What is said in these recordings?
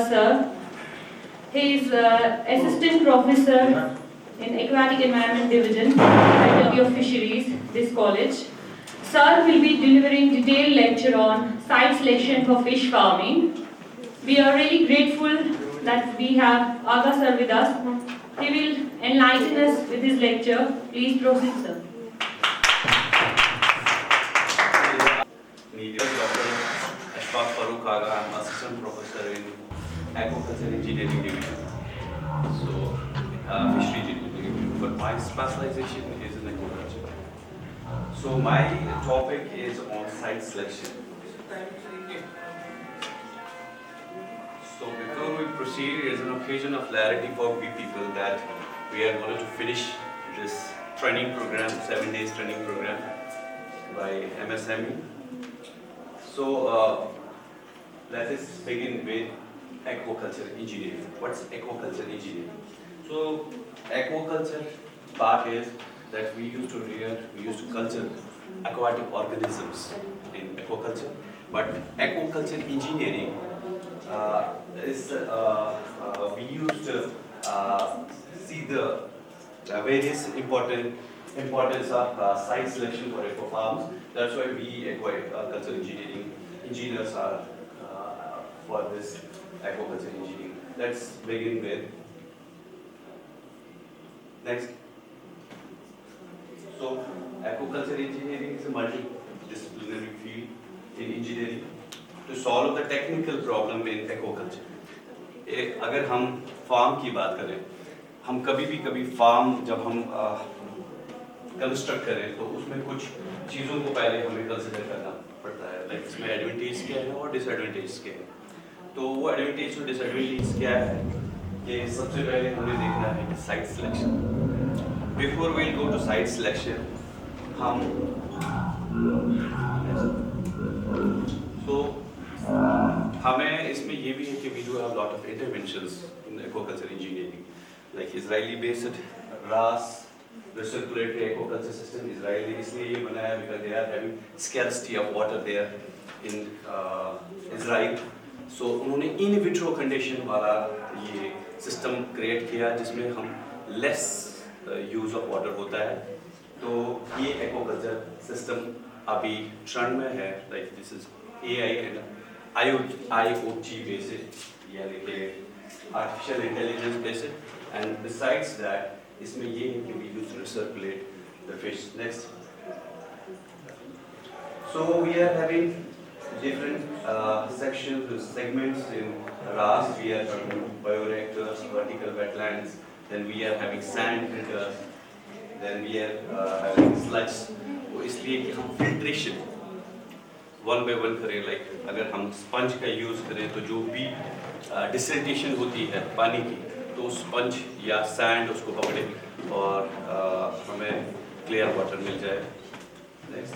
Sir. He is Assistant Professor in Aquatic Environment Division, Faculty of Fisheries, this college. Sir will be delivering detailed lecture on site selection for fish farming. We are really grateful that we have Aga sir with us. He will enlighten us with his lecture. Please proceed, sir. Media Dr. Ashfaq Farooq Aga. I'm Assistant Professor in Aquaculture Engineering Division. So, Fishery Engineering Division. But my specialization is in aquaculture. So, my topic is on site selection. So, before we proceed, it is an occasion of clarity for we people that we are going to finish this training program, 7 days training program by MSME. So let us begin with aquaculture engineering. What's aquaculture engineering? So aquaculture part is that we used to culture aquatic organisms in aquaculture. But aquaculture engineering is we used to see the various importance of site selection for aqua farms. That's why we aquaculture engineering engineers are for this aquaculture engineering. Let's begin with next. So aquaculture engineering is a multidisciplinary field in engineering to solve the technical problem in aquaculture. अगर हम farm की बात करें, हम कभी farm जब हम construct करें तो उसमें कुछ चीज़ों को पहले हमें कंसिडर करना पड़ता है, लाइक इसमें एडवांटेज क्या है और डिसएडवांटेज क्या है. तो वो एडवांटेज और डिसएडवांटेज क्या है कि सबसे पहले हमें देखना है कि site selection. Before we go to site selection हम हमें इसमें ये भी है कि we do have lot of interventions in aquaculture engineering, like Israeli based RAS recirculatory aquaculture system. Israeli इसलिए ये बना है because they are having scarcity of water there in Israel. So उन्होंने in vitro condition वाला ये system create किया जिसमें हम less use of water होता है. तो ये aquaculture system अभी trend में है, like this is AI and IoT based, यानी कि artificial intelligence based, and besides that इसमें ये है कि we use to recirculate the fish. Next. So we are having different sections, segments in RAS. We are having bioreactors, vertical wetlands. Then we are having sand filters. Then we are having sludge. वो इसलिए कि हम filtration one by one करें. Like अगर हम sponge का use करें तो जो भी dissentation होती है पानी की, तो स्पंज या सैंड उसको पकड़े और हमें क्लियर वाटर मिल जाए. Next.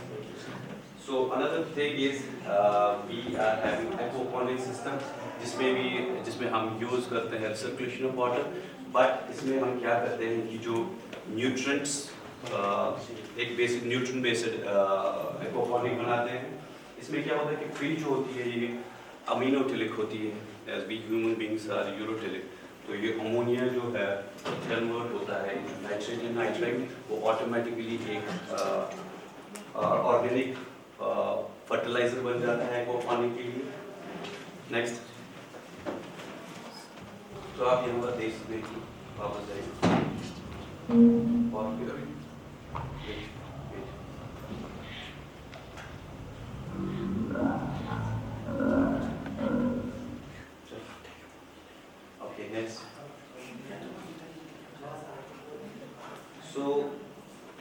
So another thing is we are having aquaponic system जिसमें हम यूज़ करते हैं सर्कुलेशन ऑफ वाटर. बट इसमें हम क्या करते हैं कि जो न्यूट्रिएंट्स एक बेसिक न्यूट्रिएंट बेस्ड एक्वापॉनिक बनाते हैं. इसमें क्या होता है कि फिश जो होती है ये अमीनोटिलिक होती है, as we human beings are ureotelic. तो ये अमोनिया जो है कन्वर्ट होता है नाइट्रेट एंड नाइट्राइट, वो ऑटोमेटिकली एक ऑर्गेनिक फर्टिलाइजर बन जाता है वो पानी के लिए. नेक्स्ट. तो आप यहाँ पर देख सकते हैं वापस जाइए और फिर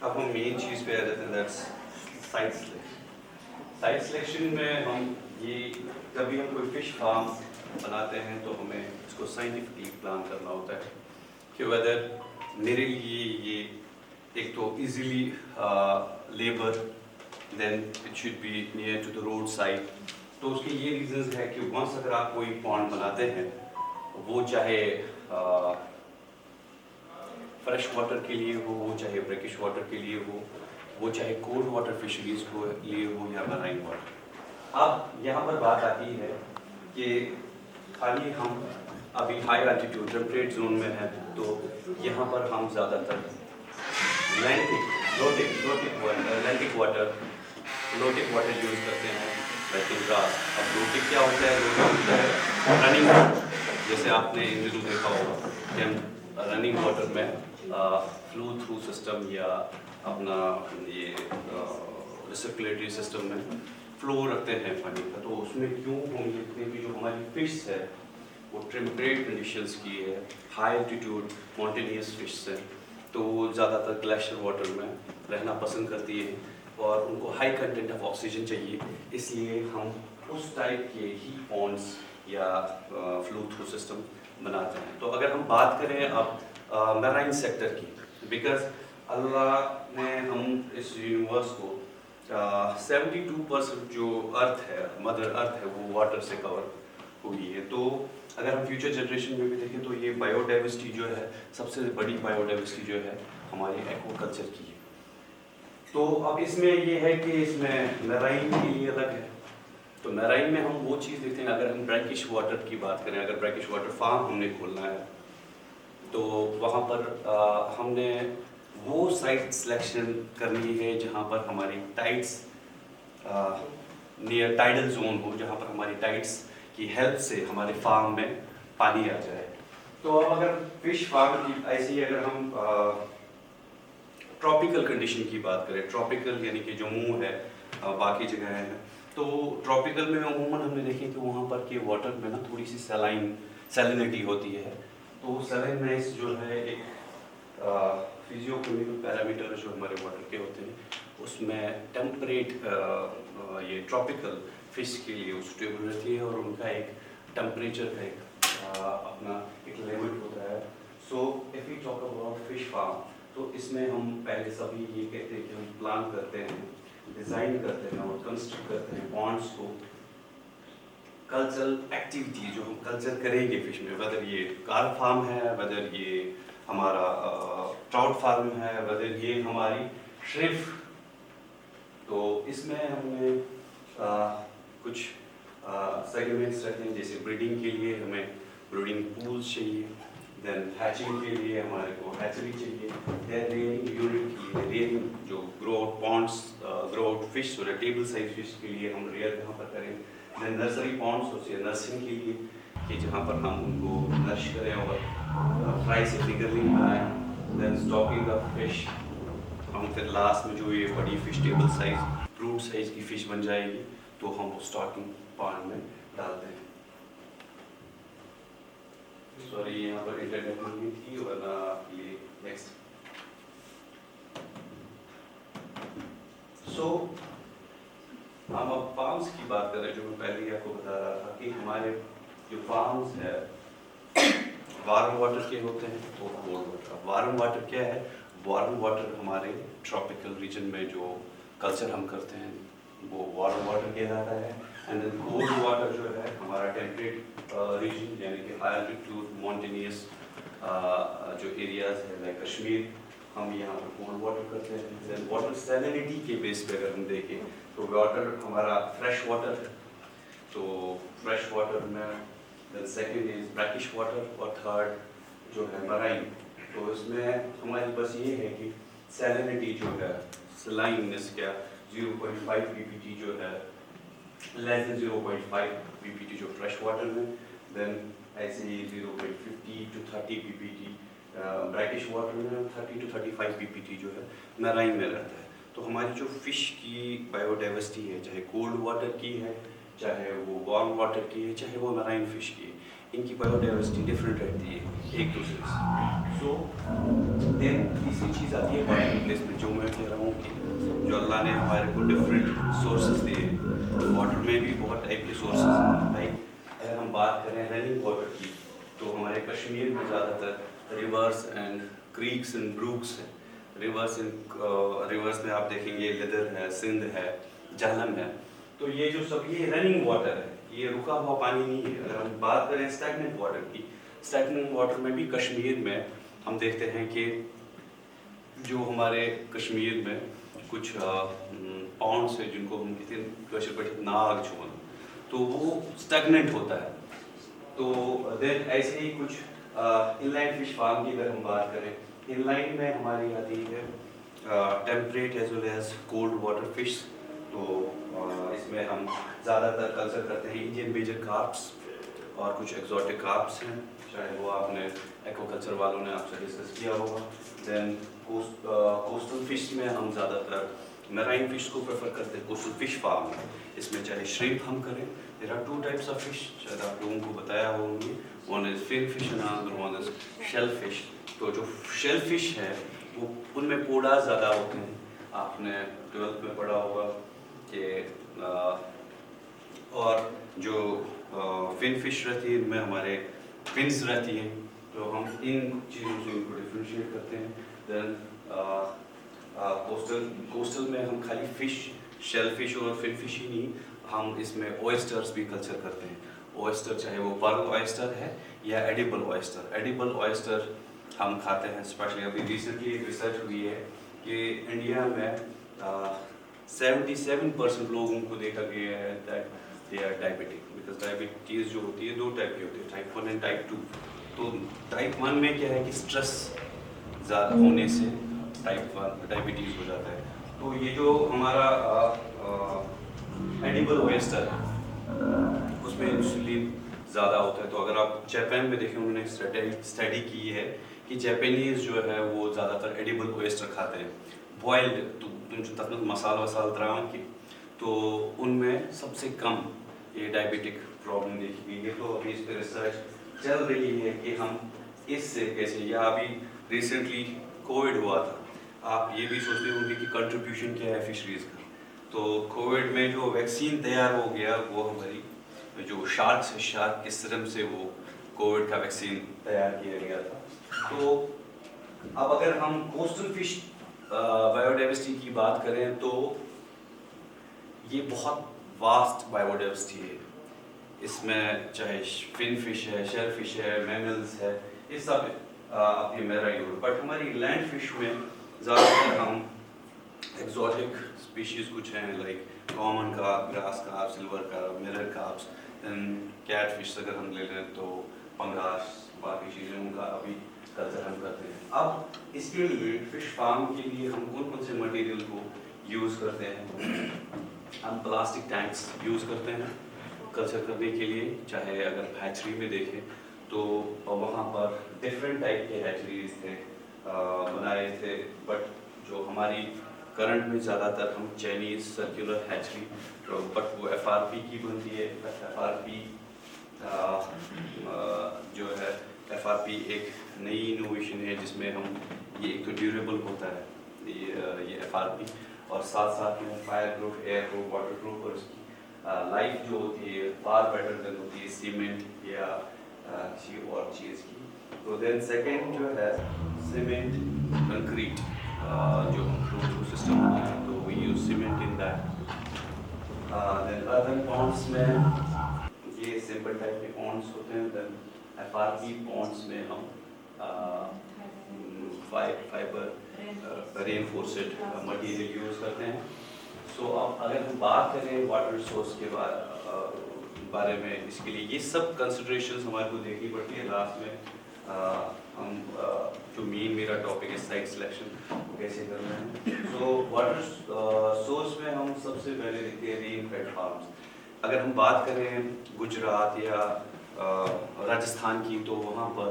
अब हम मेन चीज़ पे आ जाते हैं, that's site selection. Site selection में हम ये कभी हम कोई फिश फार्म बनाते हैं तो हमें इसको साइंटिफिकली प्लान करना होता है कि वेदर मेरे लिए ये एक तो easily labour, then it should be near to the road side. तो उसके ये रीजंस है कि वंस अगर आप कोई पॉन्ड बनाते हैं वो चाहे फ्रेश वाटर के लिए हो, वो चाहे ब्रैकिश वाटर के लिए हो, वो चाहे कोल्ड वाटर फिशरीज के लिए हो या मराइन वाटर. अब यहाँ पर बात आती है कि खाली हम अभी हाई एल्टीट्यूड टेम्परेट जोन में हैं, तो यहाँ पर हम ज़्यादातर लैंडिक वाटर यूज़ करते हैं लाइक ग्रास। अब लोटिक क्या होता है? लोटिक होता है रनिंग वाटर। जैसे आपने इन दिनों देखा होगा कि हम रनिंग वाटर में फ्लो थ्रू सिस्टम या अपना ये रिसर्कुलेटरी सिस्टम में फ्लो रखते हैं पानी का। तो उसमें क्यों हम जितने भी जो हमारी फिश है वो टेम्परेट कंडीशंस की है, हाई एल्टीट्यूड मॉन्टेनियस फिश है, तो ज़्यादातर ग्लेशियर वाटर में रहना पसंद करती है और उनको हाई कंटेंट ऑफ ऑक्सीजन चाहिए। इसलिए हम उस टाइप के ही पॉन्ड्स या फ्लो थ्रू सिस्टम बनाते हैं। तो अगर हम बात करें अब मैराइन सेक्टर की, बिकॉज अल्लाह ने हम इस यूनिवर्स को 72% जो अर्थ है, मदर अर्थ है, वो वाटर से कवर हुई है। तो अगर हम फ्यूचर जनरेशन में भी देखें तो ये बायोडाइवर्सिटी जो है, सबसे बड़ी बायोडाइवर्सिटी जो है हमारी एक्वाकल्चर की है। तो अब इसमें ये है कि इसमें मैराइन के लिए अलग है। तो मैराइन में हम वो चीज़ देखते हैं, अगर हम ब्रैकिश वाटर की बात करें, अगर ब्रैकिश वाटर फार्म हमने खोलना है तो वहाँ पर हमने वो साइट सिलेक्शन करनी है जहाँ पर हमारी टाइड्स नियर टाइडल जोन हो, जहाँ पर हमारी टाइड्स की हेल्प से हमारे फार्म में पानी आ जाए। तो अब अगर फिश फार्म की ऐसे ही अगर हम ट्रॉपिकल कंडीशन की बात करें, ट्रॉपिकल यानी कि जम्मू है, बाकी जगह है, तो ट्रॉपिकल में अमूमन हमने देखें कि वहाँ पर के वाटर में ना थोड़ी सी सैलिनिटी होती है। तो सैलिनाइज जो है एक फिजियोकेमिकल पैरामीटर जो हमारे वाटर के होते हैं, उसमें टेम्परेट ये ट्रॉपिकल फिश के लिए सुटेबल रहती है और उनका एक टेम्परेचर का एक अपना एक लिमिट होता है। So if we talk about fish farm, तो इसमें हम पहले सभी ये कहते हैं कि हम प्लान करते हैं, डिज़ाइन करते हैं और कंस्ट्रक्ट करते हैं पॉन्ड्स को। कल्चरल एक्टिविटी जो हम कल्चर करेंगे फिश में, वेदर ये कार्प फार्म है, वेदर ये हमारा ट्राउट फार्म है, वेदर ये हमारी श्रिम्प, तो इसमें हमने कुछ सेगमेंट्स रखे हैं। जैसे ब्रीडिंग के लिए हमें ब्रीडिंग पूल्स चाहिए, देन हैचिंग के लिए हमारे को हैचरी चाहिए, देन रेयरिंग यूनिट के लिए रेयरिंग जो ग्रोथ पॉन्ड्स ग्रोथ फिश और टेबल साइज फिश के लिए हम रेयर कहाँ पर करें, देन नर्सरी पॉन्ड्स होती है नर्सिंग के लिए कि जहाँ पर हम उनको नर्श करें और फ्राई से फिगरलिंग बनाएं, देन स्टॉकिंग ऑफ फिश, हम फिर लास्ट में जो ये बड़ी fish table size fruit size की फिश बन जाएगी तो हम स्टॉकिंग पॉन्ड में डालते हैं। सॉरी यहाँ पर इंटरनेट नहीं थी, वरना ये नेक्स्ट। सो हम अब फार्म्स की बात कर रहे हैं, जो मैं पहले ही आपको बता रहा था कि हमारे जो फार्म्स है वार्म वाटर के होते हैं और कोल्ड वाटर। वार्म वाटर क्या है? वार्म वाटर हमारे ट्रॉपिकल रीजन में जो कल्चर हम करते हैं वो वार्म वाटर कहलाता है। एंड देन कोल्ड वाटर जो है हमारा टेम्परेट रीजन यानी कि हाई एल्टीट्यूड मॉन्टेनियस जो एरियाज है लाइक कश्मीर, हम यहाँ पर कोल्ड वाटर करते हैं। देन वाटर सैलिनिटी के बेस पे अगर हम देखें तो वाटर हमारा फ्रेश वाटर है, तो फ्रेश वाटर में then second is brackish water और थर्ड जो है मराइन। तो इसमें हमारी बस ये है कि सैलिनिटी जो है सलाइननेस क्या 0.5 ppt जो है लेस देन 0.5 ppt जो फ्रेश वाटर में, देन ऐसे ही 0.50 to 30 ppt ब्रैकिश वाटर में, 30 to 35 ppt जो है मैराइन में रहता है। तो हमारी जो फिश की बायोडाइवर्सिटी है, चाहे कोल्ड वाटर की है, चाहे वो वार्म वाटर की है, चाहे वो मैराइन फिश की है, इनकी बायोडाइवर्सिटी डिफरेंट रहती है एक दूसरे से। सो देन तीसरी चीज़ आती है वाटर प्लेसमेंट, जो मैं कह रहा हूँ कि जो अल्लाह ने हमारे को डिफरेंट सोर्सेज दिए। वाटर में भी बहुत टाइप के सोर्सेज हैं। लाइक अगर हम बात करें रनिंग वाटर की, तो हमारे कश्मीर में ज़्यादातर reverse and creeks and Brooks हैं। रिवर्स में आप देखेंगे लिदर है, सिंध है, झेलम है। तो ये जो सब ये रनिंग वाटर है, ये रुका हुआ पानी नहीं है। अगर हम बात करें स्टैग्नेंट वाटर की, स्टैग्नेंट वाटर में भी कश्मीर में हम देखते हैं कि जो हमारे कश्मीर में कुछ पॉन्ड्स है जिनको हम कहते हैं नाग चुन, तो वो स्टैग्नेंट होता है। तो देन ऐसे ही कुछ इनलाइन फिश फार्म की अगर हम बात करें, इनलाइन में हमारी आती है temperate as well as cold water fish. तो इसमें हम ज़्यादातर कल्चर करते हैं इंडियन मेजर कार्प्स और कुछ एक्जॉटिक कार्प्स हैं, चाहे वो आपने एक्वाकल्चर वालों ने आपसे डिस्कस किया होगा। देन कोस्टल फिश में हम ज़्यादातर मैराइन फिश को प्रेफर करते हैं कोस्टल फिश फार्म में। इसमें चाहे श्रिम्प हम करें, there are 2 types of fish, शायद आप लोगों को बताया होंगे, one is fin fish and another one is shell fish. तो जो शेल फिश है वो उनमें पोड़ा ज़्यादा होते हैं, आपने 12th में पढ़ा होगा कि और जो फिन फिश रहती है इनमें हमारे फिन्स रहती हैं, तो हम इन चीज़ों से इनको डिफ्रेंशिएट करते हैं। देन कोस्टल में हम खाली फिश, शेल फिश और फिन फिश ही नहीं, हम इसमें ऑयस्टर्स भी कल्चर करते हैं। ऑयस्टर चाहे वो पर्ल ऑयस्टर है या एडिबल ऑयस्टर। एडिबल ऑयस्टर हम खाते हैं, स्पेशली अभी रिसेंटली एक रिसर्च हुई है कि इंडिया में 77% लोगों को देखा गया है that they are diabetic, because diabetes जो होती है 2 टाइप की होती है, टाइप 1 एंड टाइप 2। तो टाइप 1 में क्या है कि स्ट्रेस ज़्यादा होने से टाइप 1 डायबिटीज़ हो जाता है। तो ये जो हमारा एडिबल ऑयस्टर है उसमें इंसुलिन ज़्यादा होता है। तो अगर आप जापान में देखें, उन्होंने स्टडी की है कि जापानीज़ जो है वो ज़्यादातर एडिबल ऑयस्टर खाते हैं, बॉइल्ड, तो तुम तक मसाला वसाल तरावन की, तो उनमें सबसे कम ये डायबिटिक प्रॉब्लम देखी गई है। तो अभी इस पर रिसर्च चल रही है कि हम इससे कैसे, या अभी रिसेंटली कोविड हुआ था, आप ये भी सोचते होंगे कि कंट्रीब्यूशन क्या है फिशरीज़ का। तो कोविड में जो वैक्सीन तैयार हो गया वो हमारी जो शार्क के सीरम से वो कोविड का वैक्सीन तैयार किया गया था। तो अब अगर हम कोस्टल फिश बायोडाइवर्सिटी की बात करें तो ये बहुत वास्ट बायोडाइवर्सिटी है। इसमें चाहे फिन फिश है, शेल फिश है, मैमल्स है, ये सब अपनी मैराइन हो, बट हमारी लैंड फिश में ज़्यादातर हम एक्जॉटिक स्पीशीज़ कुछ हैं, like common carp, grass carp, silver carp, mirror carps, cat fish अगर हम ले लें तो पंगास, बाकी चीज़ें उनका अभी कल्चर हम करते हैं। अब इसके लिए फिश फार्म के लिए हम कौन कौन से मटेरियल को यूज़ करते हैं? हम प्लास्टिक टैंक्स यूज़ करते हैं कल्चर करने के लिए। चाहे अगर हैचरी में देखें तो वहाँ पर डिफरेंट टाइप के हैचरीज थे बनाए थे, बट जो हमारी करंट में ज़्यादातर हम चाइनीज़ सर्कुलर हैचरी, बट वो FRP की बनती है। FRP जो है, FRP एक नई इनोवेशन है जिसमें हम ये एक तो ड्यूरेबल होता है ये FRP, और साथ साथ में fire proof, air proof, water proof, और इसकी लाइफ जो होती है फार बेटर देन होती है सीमेंट या किसी और चीज़ की। तो देन सेकेंड जो है सीमेंट कंक्रीट, जो हम फ्लो सिस्टम होता है तो we use cement in that. Then urban ponds में ये सिंपल टाइप के पॉन्ड्स होते हैं। देन FRP पॉन्ड्स में हम फाइबर रेनफोर्स्ड मटेरियल यूज़ करते हैं। सो अब अगर हम बात करें वाटर सोर्स के बारे में, इसके लिए ये सब कंसिडरेशंस हमारे को देखनी पड़ती है। लास्ट में हम जो मेरा टॉपिक है साइट सिलेक्शन, वो कैसे करना है। सो वाटर सोर्स में हम सबसे पहले देखते हैं रेन फेड फार्म्स। अगर हम बात करें गुजरात या राजस्थान की, तो वहाँ पर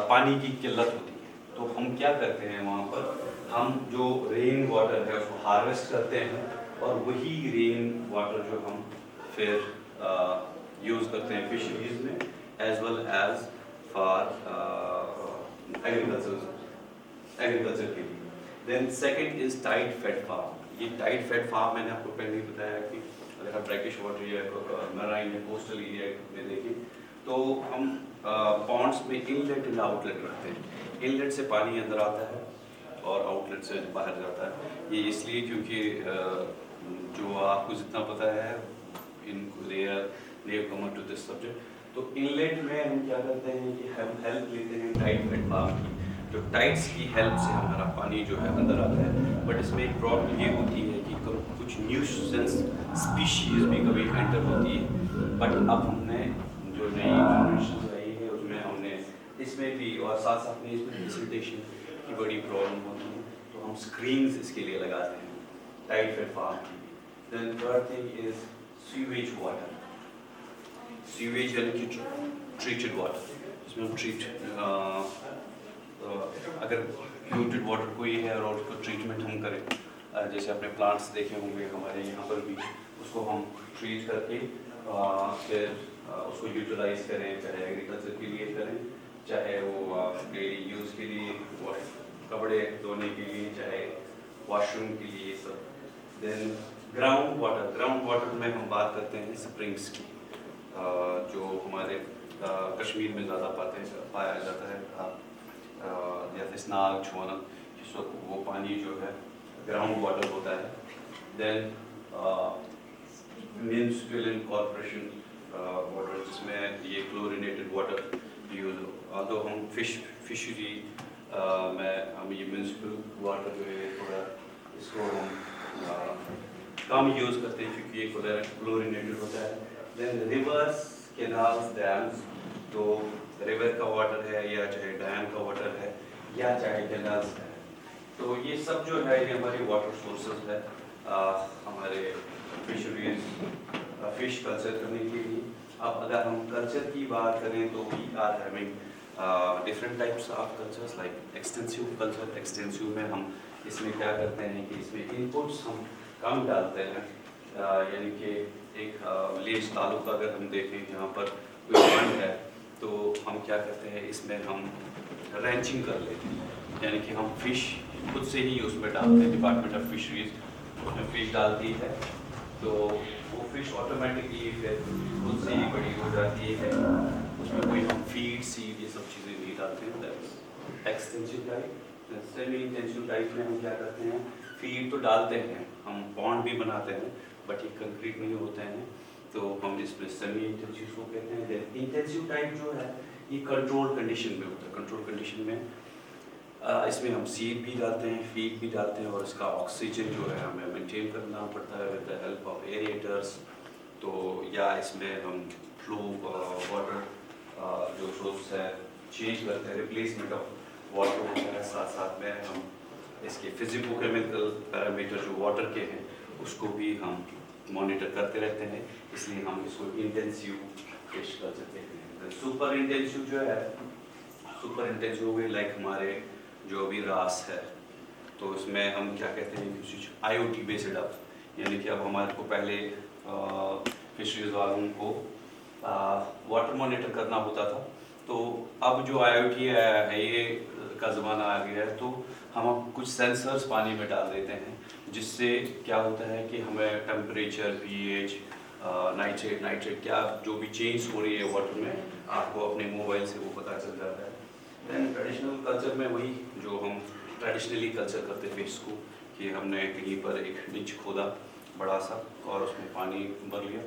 पानी की किल्लत होती है। तो हम क्या करते हैं वहाँ पर, हम जो रेन वाटर है उसको हार्वेस्ट करते हैं, और वही रेन वाटर जो हम फिर यूज़ करते हैं फिशरीज में as well as for agriculture के लिए। Then second is tide fed farm. ये टाइड फेड फार्म मैंने आपको पहले ही बताया कि अगर आप ब्रैकिश वाटर या मैराइन या कोस्टल एरिया में देखें तो हम पॉन्ड्स में इनलेट एंड आउटलेट रखते हैं। इनलेट से पानी अंदर आता है और आउटलेट से बाहर जाता है। ये इसलिए क्योंकि जो आपको जितना पता है इन दे कम टू दिस सब्जेक्ट। तो इनलेट में हम क्या करते हैं कि हम हेल्प लेते हैं टाइड फेड फार्म की, जो टाइड्स की हेल्प से हमारा पानी जो है अंदर आता है। बट इसमें एक प्रॉब्लम ये होती है कि तो कुछ न्यूसेंस स्पीशीज भी कभी एंटर होती है, बट अब हमने जो नई जनरेशन आई है उसमें हमने इसमें भी, और साथ साथ में इसमें प्रेजेंटेशन की बड़ी प्रॉब्लम होती है, तो हम स्क्रीन्स इसके लिए लगाते हैं टाइट फिट फार्म की। Then third thing is sewage water. Sewage यानी कि ट्रीटेड वाटर, इसमें हम अगर polluted वाटर कोई है और उसको ट्रीटमेंट हम करें, जैसे अपने प्लांट्स देखे होंगे हमारे यहाँ पर भी, उसको हम ट्रीट करके फिर उसको यूटिलाइज करें, चाहे एग्रीकल्चर के लिए करें, चाहे वो डेली यूज़ के लिए, कपड़े धोने के लिए, चाहे वॉशरूम के लिए, सब। देन ग्राउंड वाटर में हम बात करते हैं स्प्रिंग्स की, जो हमारे कश्मीर में ज़्यादा पाया जाता है, जैसे स्नाग छोना, वो पानी जो है ग्राउंड वाटर होता है। देन म्यूनिसिपल कॉर्पोरेशन वाटर, जिसमें ये क्लोरिनेटेड वाटर यूज, तो हम फिशरी में हम ये म्यूनिसिपल वाटर जो है थोड़ा इसको हम कम यूज़ करते हैं क्योंकि ये क्लोरिनेटेड होता है। देन रिवर्स, कैनाल्स, डैम्स, तो रिवर का वाटर है या चाहे डैम का वाटर है या चाहे कैनाल्स है, तो ये सब जो है ये हमारी वाटर सोर्सेज है हमारे फिशरीज फिश कल्चर करने के लिए। अब अगर हम कल्चर की बात करें तो we are having different types of cultures like extensive culture. Extensive में हम इसमें क्या करते हैं कि इसमें इनपुट्स हम कम डालते हैं, यानी कि एक विलेज तालुक अगर हम देखें जहाँ पर कोई फंड है तो हम क्या करते हैं इसमें हम रैंचिंग कर लेते हैं, यानी कि हम फिश खुद से ही उसमें डालते हैं। डिपार्टमेंट ऑफ फिशरीज उसमें फिश डालती है तो वो फिश ऑटोमेटिकली फिर खुद से ही बड़ी हो जाती है, उसमें कोई हम फीड सीड ये सब चीज़ें नहीं डालते हैं। Extensive type. Semi intensive type में हम क्या करते हैं, फीड तो डालते हैं, हम पॉन्ड भी बनाते हैं, बट ये कंक्रीट नहीं होते हैं, तो हम इसमें सेमी इंटेंसिव को कहते हैं। देन इंटेंसिव टाइप जो है ये कंट्रोल कंडीशन में होता है। कंट्रोल कंडीशन में इसमें हम सीड भी डालते हैं, फीड भी डालते हैं, और इसका ऑक्सीजन जो है हमें मेंटेन करना पड़ता है विद द हेल्प ऑफ एरिएटर्स। तो या इसमें हम फ्लो वाटर जो सोर्स है चेंज करते हैं, रिप्लेसमेंट ऑफ वाटर होता है। साथ साथ में हम इसके फिजिको-केमिकल पैरामीटर जो वाटर के हैं उसको भी हम मॉनिटर करते रहते हैं, इसलिए हम इसको इंटेंसिव फिश कल्चर कहते हैं। सुपर इंटेंसिव जो है, सुपर इंटेंसिव हो गई लाइक हमारे जो अभी रास है, तो इसमें हम क्या कहते हैं कि IoT बेस्ड अप, यानी कि अब हमारे को पहले फिशरीज वालों को वाटर मॉनिटर करना होता था, तो अब जो IoT है ये का ज़माना आ गया है, तो हम कुछ सेंसर्स पानी में डाल देते हैं, जिससे क्या होता है कि हमें टेम्परेचर, pH, नाइट्रेट क्या जो भी चेंज हो रही है वाटर में, आपको अपने मोबाइल से वो पता चल जाता है। दैन ट्रेडिशनल कल्चर में वही जो हम ट्रेडिशनली कल्चर करते फिश को, कि हमने कहीं पर एक निच खोदा बड़ा सा और उसमें पानी भर लिया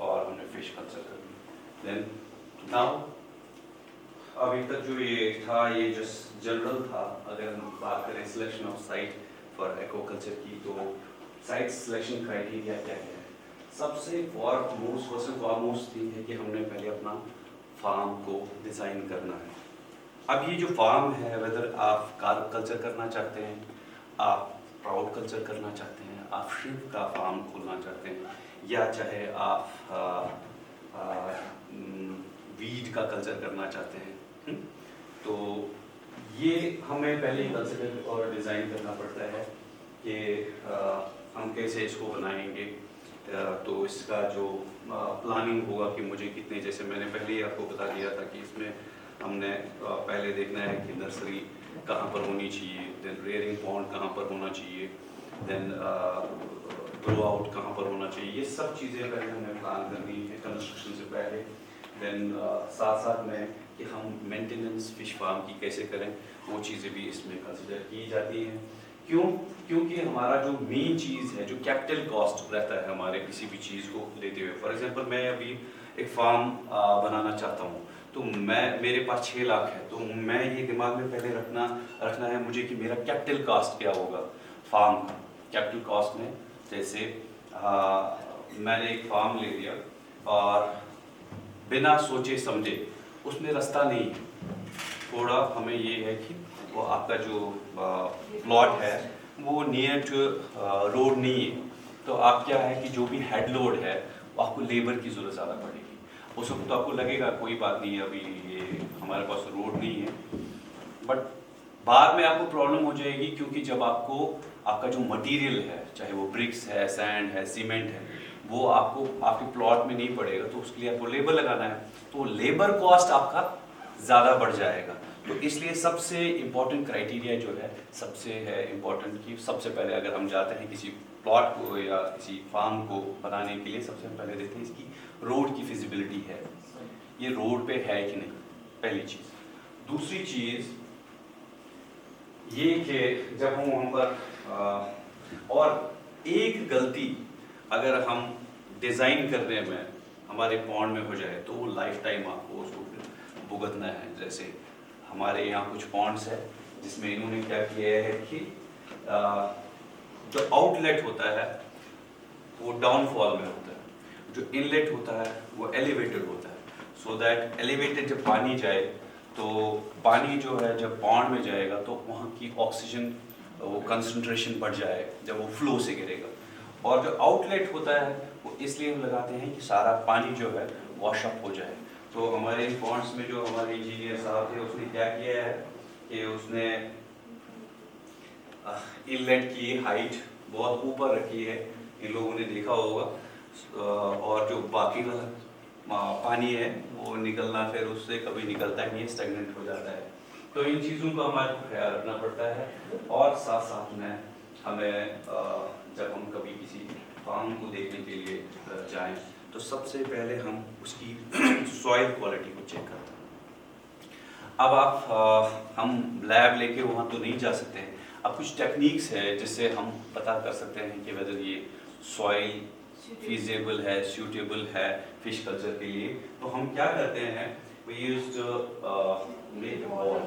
और हमने फिश कल्चर कर लिया। देन नाउ अभी तक जो ये था ये जस्ट जनरल था। अगर हम बात करें selection of site for aquaculture की, तो साइट सिलेक्शन क्राइटेरिया क्या है? सबसे फॉरमोस्ट थिंग है कि हमने पहले अपना फार्म को डिज़ाइन करना है। अब ये जो फार्म है, वेदर आप कार्प कल्चर करना चाहते हैं, आप प्राउड कल्चर करना चाहते हैं, आप श्रिम्प का फार्म खोलना चाहते हैं, या चाहे आप वीड का कल्चर करना चाहते हैं, तो ये हमें पहले कंसिडर और डिज़ाइन करना पड़ता है कि हम कैसे इसको बनाएंगे। तो इसका जो प्लानिंग होगा कि मुझे कितने, जैसे मैंने पहले ही आपको बता दिया था कि इसमें हमने पहले देखना है कि नर्सरी कहाँ पर होनी चाहिए, देन रेयरिंग पॉन्ड कहाँ पर होना चाहिए, देन ग्रो आउट कहाँ पर होना चाहिए, ये सब चीज़ें पहले हमें प्लान करनी है कंस्ट्रक्शन से पहले। देन साथ साथ में कि हम मेंटेनेंस फिश फार्म की कैसे करें, वो चीज़ें भी इसमें कंसिडर की जाती हैं। क्यों? क्योंकि हमारा जो मेन चीज़ है, जो कैपिटल कॉस्ट रहता है हमारे किसी भी चीज़ को लेते हुए, फॉर एग्जांपल मैं अभी एक फार्म बनाना चाहता हूँ, तो मेरे पास 6 लाख है, तो मैं ये दिमाग में पहले रखना है मुझे कि मेरा कैपिटल कॉस्ट क्या होगा फार्म का। कैपिटल कॉस्ट में जैसे मैंने एक फार्म ले लिया और बिना सोचे समझे, उसमें रास्ता नहीं है, थोड़ा हमें ये है कि वो आपका जो प्लॉट है वो नियर टू रोड नहीं है, तो आप क्या है कि जो भी हेड लोड है वो आपको लेबर की ज़रूरत ज़्यादा पड़ेगी। उस वक्त तो आपको लगेगा कोई बात नहीं है, अभी ये हमारे पास रोड नहीं है, बट बाद में आपको प्रॉब्लम हो जाएगी, क्योंकि जब आपको आपका जो मटेरियल है, चाहे वो ब्रिक्स है, सैंड है, सीमेंट है, वो आपको आपके प्लॉट में नहीं पड़ेगा, तो उसके लिए आपको लेबर लगाना है, तो लेबर कॉस्ट आपका ज़्यादा बढ़ जाएगा। तो इसलिए सबसे इम्पोर्टेंट क्राइटेरिया जो है, सबसे है इम्पोर्टेंट कि सबसे पहले अगर हम जाते हैं किसी प्लॉट को या किसी फार्म को बनाने के लिए, सबसे पहले देखते हैं इसकी रोड की फिजिबिलिटी है, ये रोड पे है कि नहीं, पहली चीज़। दूसरी चीज़ ये कि जब हम वहाँ पर और एक गलती अगर हम डिज़ाइन करने में हमारे पॉन्ड में हो जाए तो वो लाइफ टाइम आपको उसको भुगतना है। जैसे हमारे यहाँ कुछ पॉन्ड्स है जिसमें इन्होंने क्या किया है कि जो आउटलेट होता है वो डाउनफॉल में होता है, जो इनलेट होता है वो एलिवेटेड होता है, सो दैट एलिवेटेड जब पानी जाए तो पानी जो है जब पॉन्ड में जाएगा तो वहाँ की ऑक्सीजन वो कंसंट्रेशन बढ़ जाए जब वो फ्लो से गिरेगा। और जो आउटलेट होता है वो इसलिए हम लगाते हैं कि सारा पानी जो है वॉश अप हो जाए। तो हमारे पॉन्ड्स में जो हमारे इंजीनियर साहब थे उसने क्या किया है कि उसने इनलेट की हाइट बहुत ऊपर रखी है, इन लोगों ने देखा होगा, और जो बाकी का पानी है वो निकलना फिर उससे कभी निकलता ही नहीं, स्टैग्नेंट हो जाता है। तो इन चीज़ों का हमारे को ख्याल रखना पड़ता है। और साथ साथ में हमें जब हम कभी किसी फार्म को देखने के लिए जाएं तो सबसे पहले हम उसकी सॉइल क्वालिटी को चेक करते हैं। अब हम लैब लेके वहाँ तो नहीं जा सकते हैं, अब कुछ टेक्निक्स है जिससे हम पता कर सकते हैं कि वेदर ये सॉइल फीजेबल है, सूटेबल है फिश कल्चर के लिए। तो हम क्या करते हैं, we used make a ball,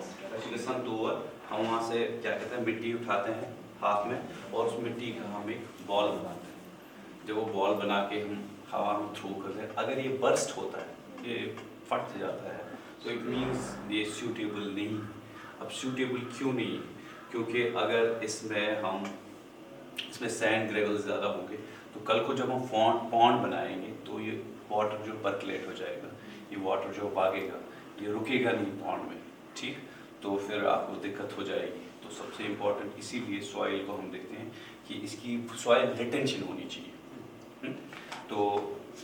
हम वहाँ से क्या कहते हैं मिट्टी उठाते हैं हाथ में और उस मिट्टी का हम एक बॉल बनाते हैं। जब वो बॉल बना के हम हवा में थ्रो करते हैं, अगर ये बर्स्ट होता है, ये फट जाता है, तो इट मीन्स ये सूटेबल नहीं। अब सूटेबल क्यों नहीं? क्योंकि अगर इसमें सैंड ग्रेवल ज़्यादा होंगे तो कल को जब हम पॉन्ड बनाएंगे तो ये वाटर जो परकलेट हो जाएगा, ये वाटर जो भागेगा ये रुकेगा नहीं पॉन्ड में, ठीक, तो फिर आपको दिक्कत हो जाएगी। तो सबसे इम्पोर्टेंट इसीलिए सॉइल को हम देखते हैं कि इसकी सॉइल रिटेंशन होनी चाहिए। तो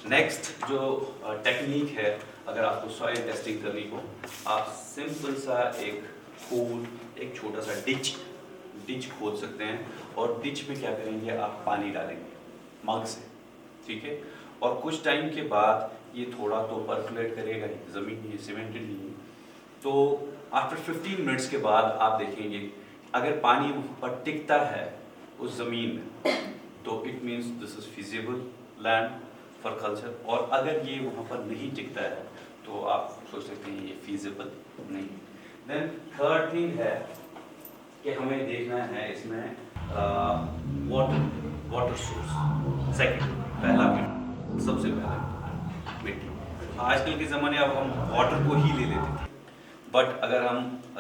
नेक्स्ट जो टेक्निक है, अगर आपको सॉइल टेस्टिंग करनी हो, आप सिंपल सा एक होल, एक छोटा सा डिच खोद सकते हैं और डिच में क्या करेंगे, आप पानी डालेंगे मग से, ठीक है, और कुछ टाइम के बाद ये थोड़ा तो परकुलेट करेगा ही, ज़मीन ये सीमेंटेड नहीं है, तो आफ्टर 15 मिनट्स के बाद आप देखेंगे अगर पानी वहाँ पर टिकता है उस ज़मीन में तो it means this is feasible land for culture, और अगर ये वहाँ पर नहीं टिकता है तो आप सोच सकते हैं ये फिजिबल नहीं। देन थर्ड थिंग है कि हमें देखना है इसमें वाटर सोर्स, सेकंड, पहला मिट्टी, सबसे पहला मिट्टी। आजकल के ज़माने अब हम वाटर को ही ले लेते थे, बट अगर हम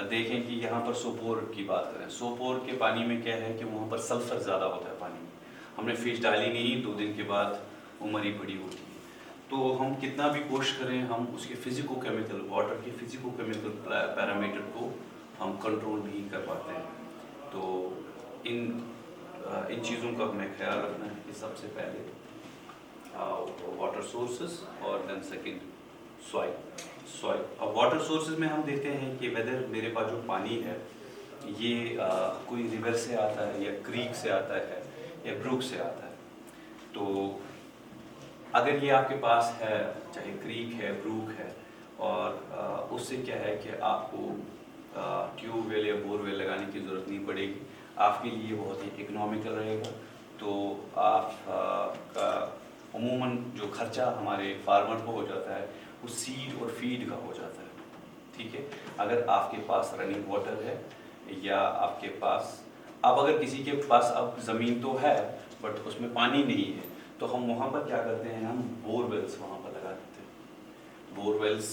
देखें कि यहाँ पर सोपोर की बात करें, सोपोर के पानी में क्या है कि वहाँ पर सल्फर ज़्यादा होता है पानी में, हमने फिश डाली नहीं, 2 दिन के बाद वो मरी पड़ी होती है, तो हम कितना भी कोशिश करें हम उसके फिजिको केमिकल, वाटर के फिजिको केमिकल पैरामीटर को हम कंट्रोल नहीं कर पाते हैं। तो इन चीज़ों का हमें ख्याल रखना है कि सबसे पहले वाटर सोर्सेस और देन सेकंड सॉइल। अब वाटर सोर्सेज में हम देखते हैं कि वेदर मेरे पास जो पानी है ये कोई रिवर से आता है या क्रीक से आता है या ब्रुक से आता है। तो अगर ये आपके पास है, चाहे क्रीक है, ब्रुक है, और उससे क्या है कि आपको ट्यूबवेल या बोरवेल लगाने की ज़रूरत नहीं पड़ेगी, आपके लिए बहुत ही इकोनॉमिकल रहेगा। तो आप का अमूमन जो खर्चा हमारे फार्मर को हो जाता है वो सीड और फीड का हो जाता है, ठीक है। अगर आपके पास रनिंग वाटर है या आपके पास, अब अगर किसी के पास अब ज़मीन तो है बट उसमें पानी नहीं है, तो हम वहाँ पर क्या करते हैं, हम बोरवेल्स वहाँ पर लगा देते हैं। बोरवेल्स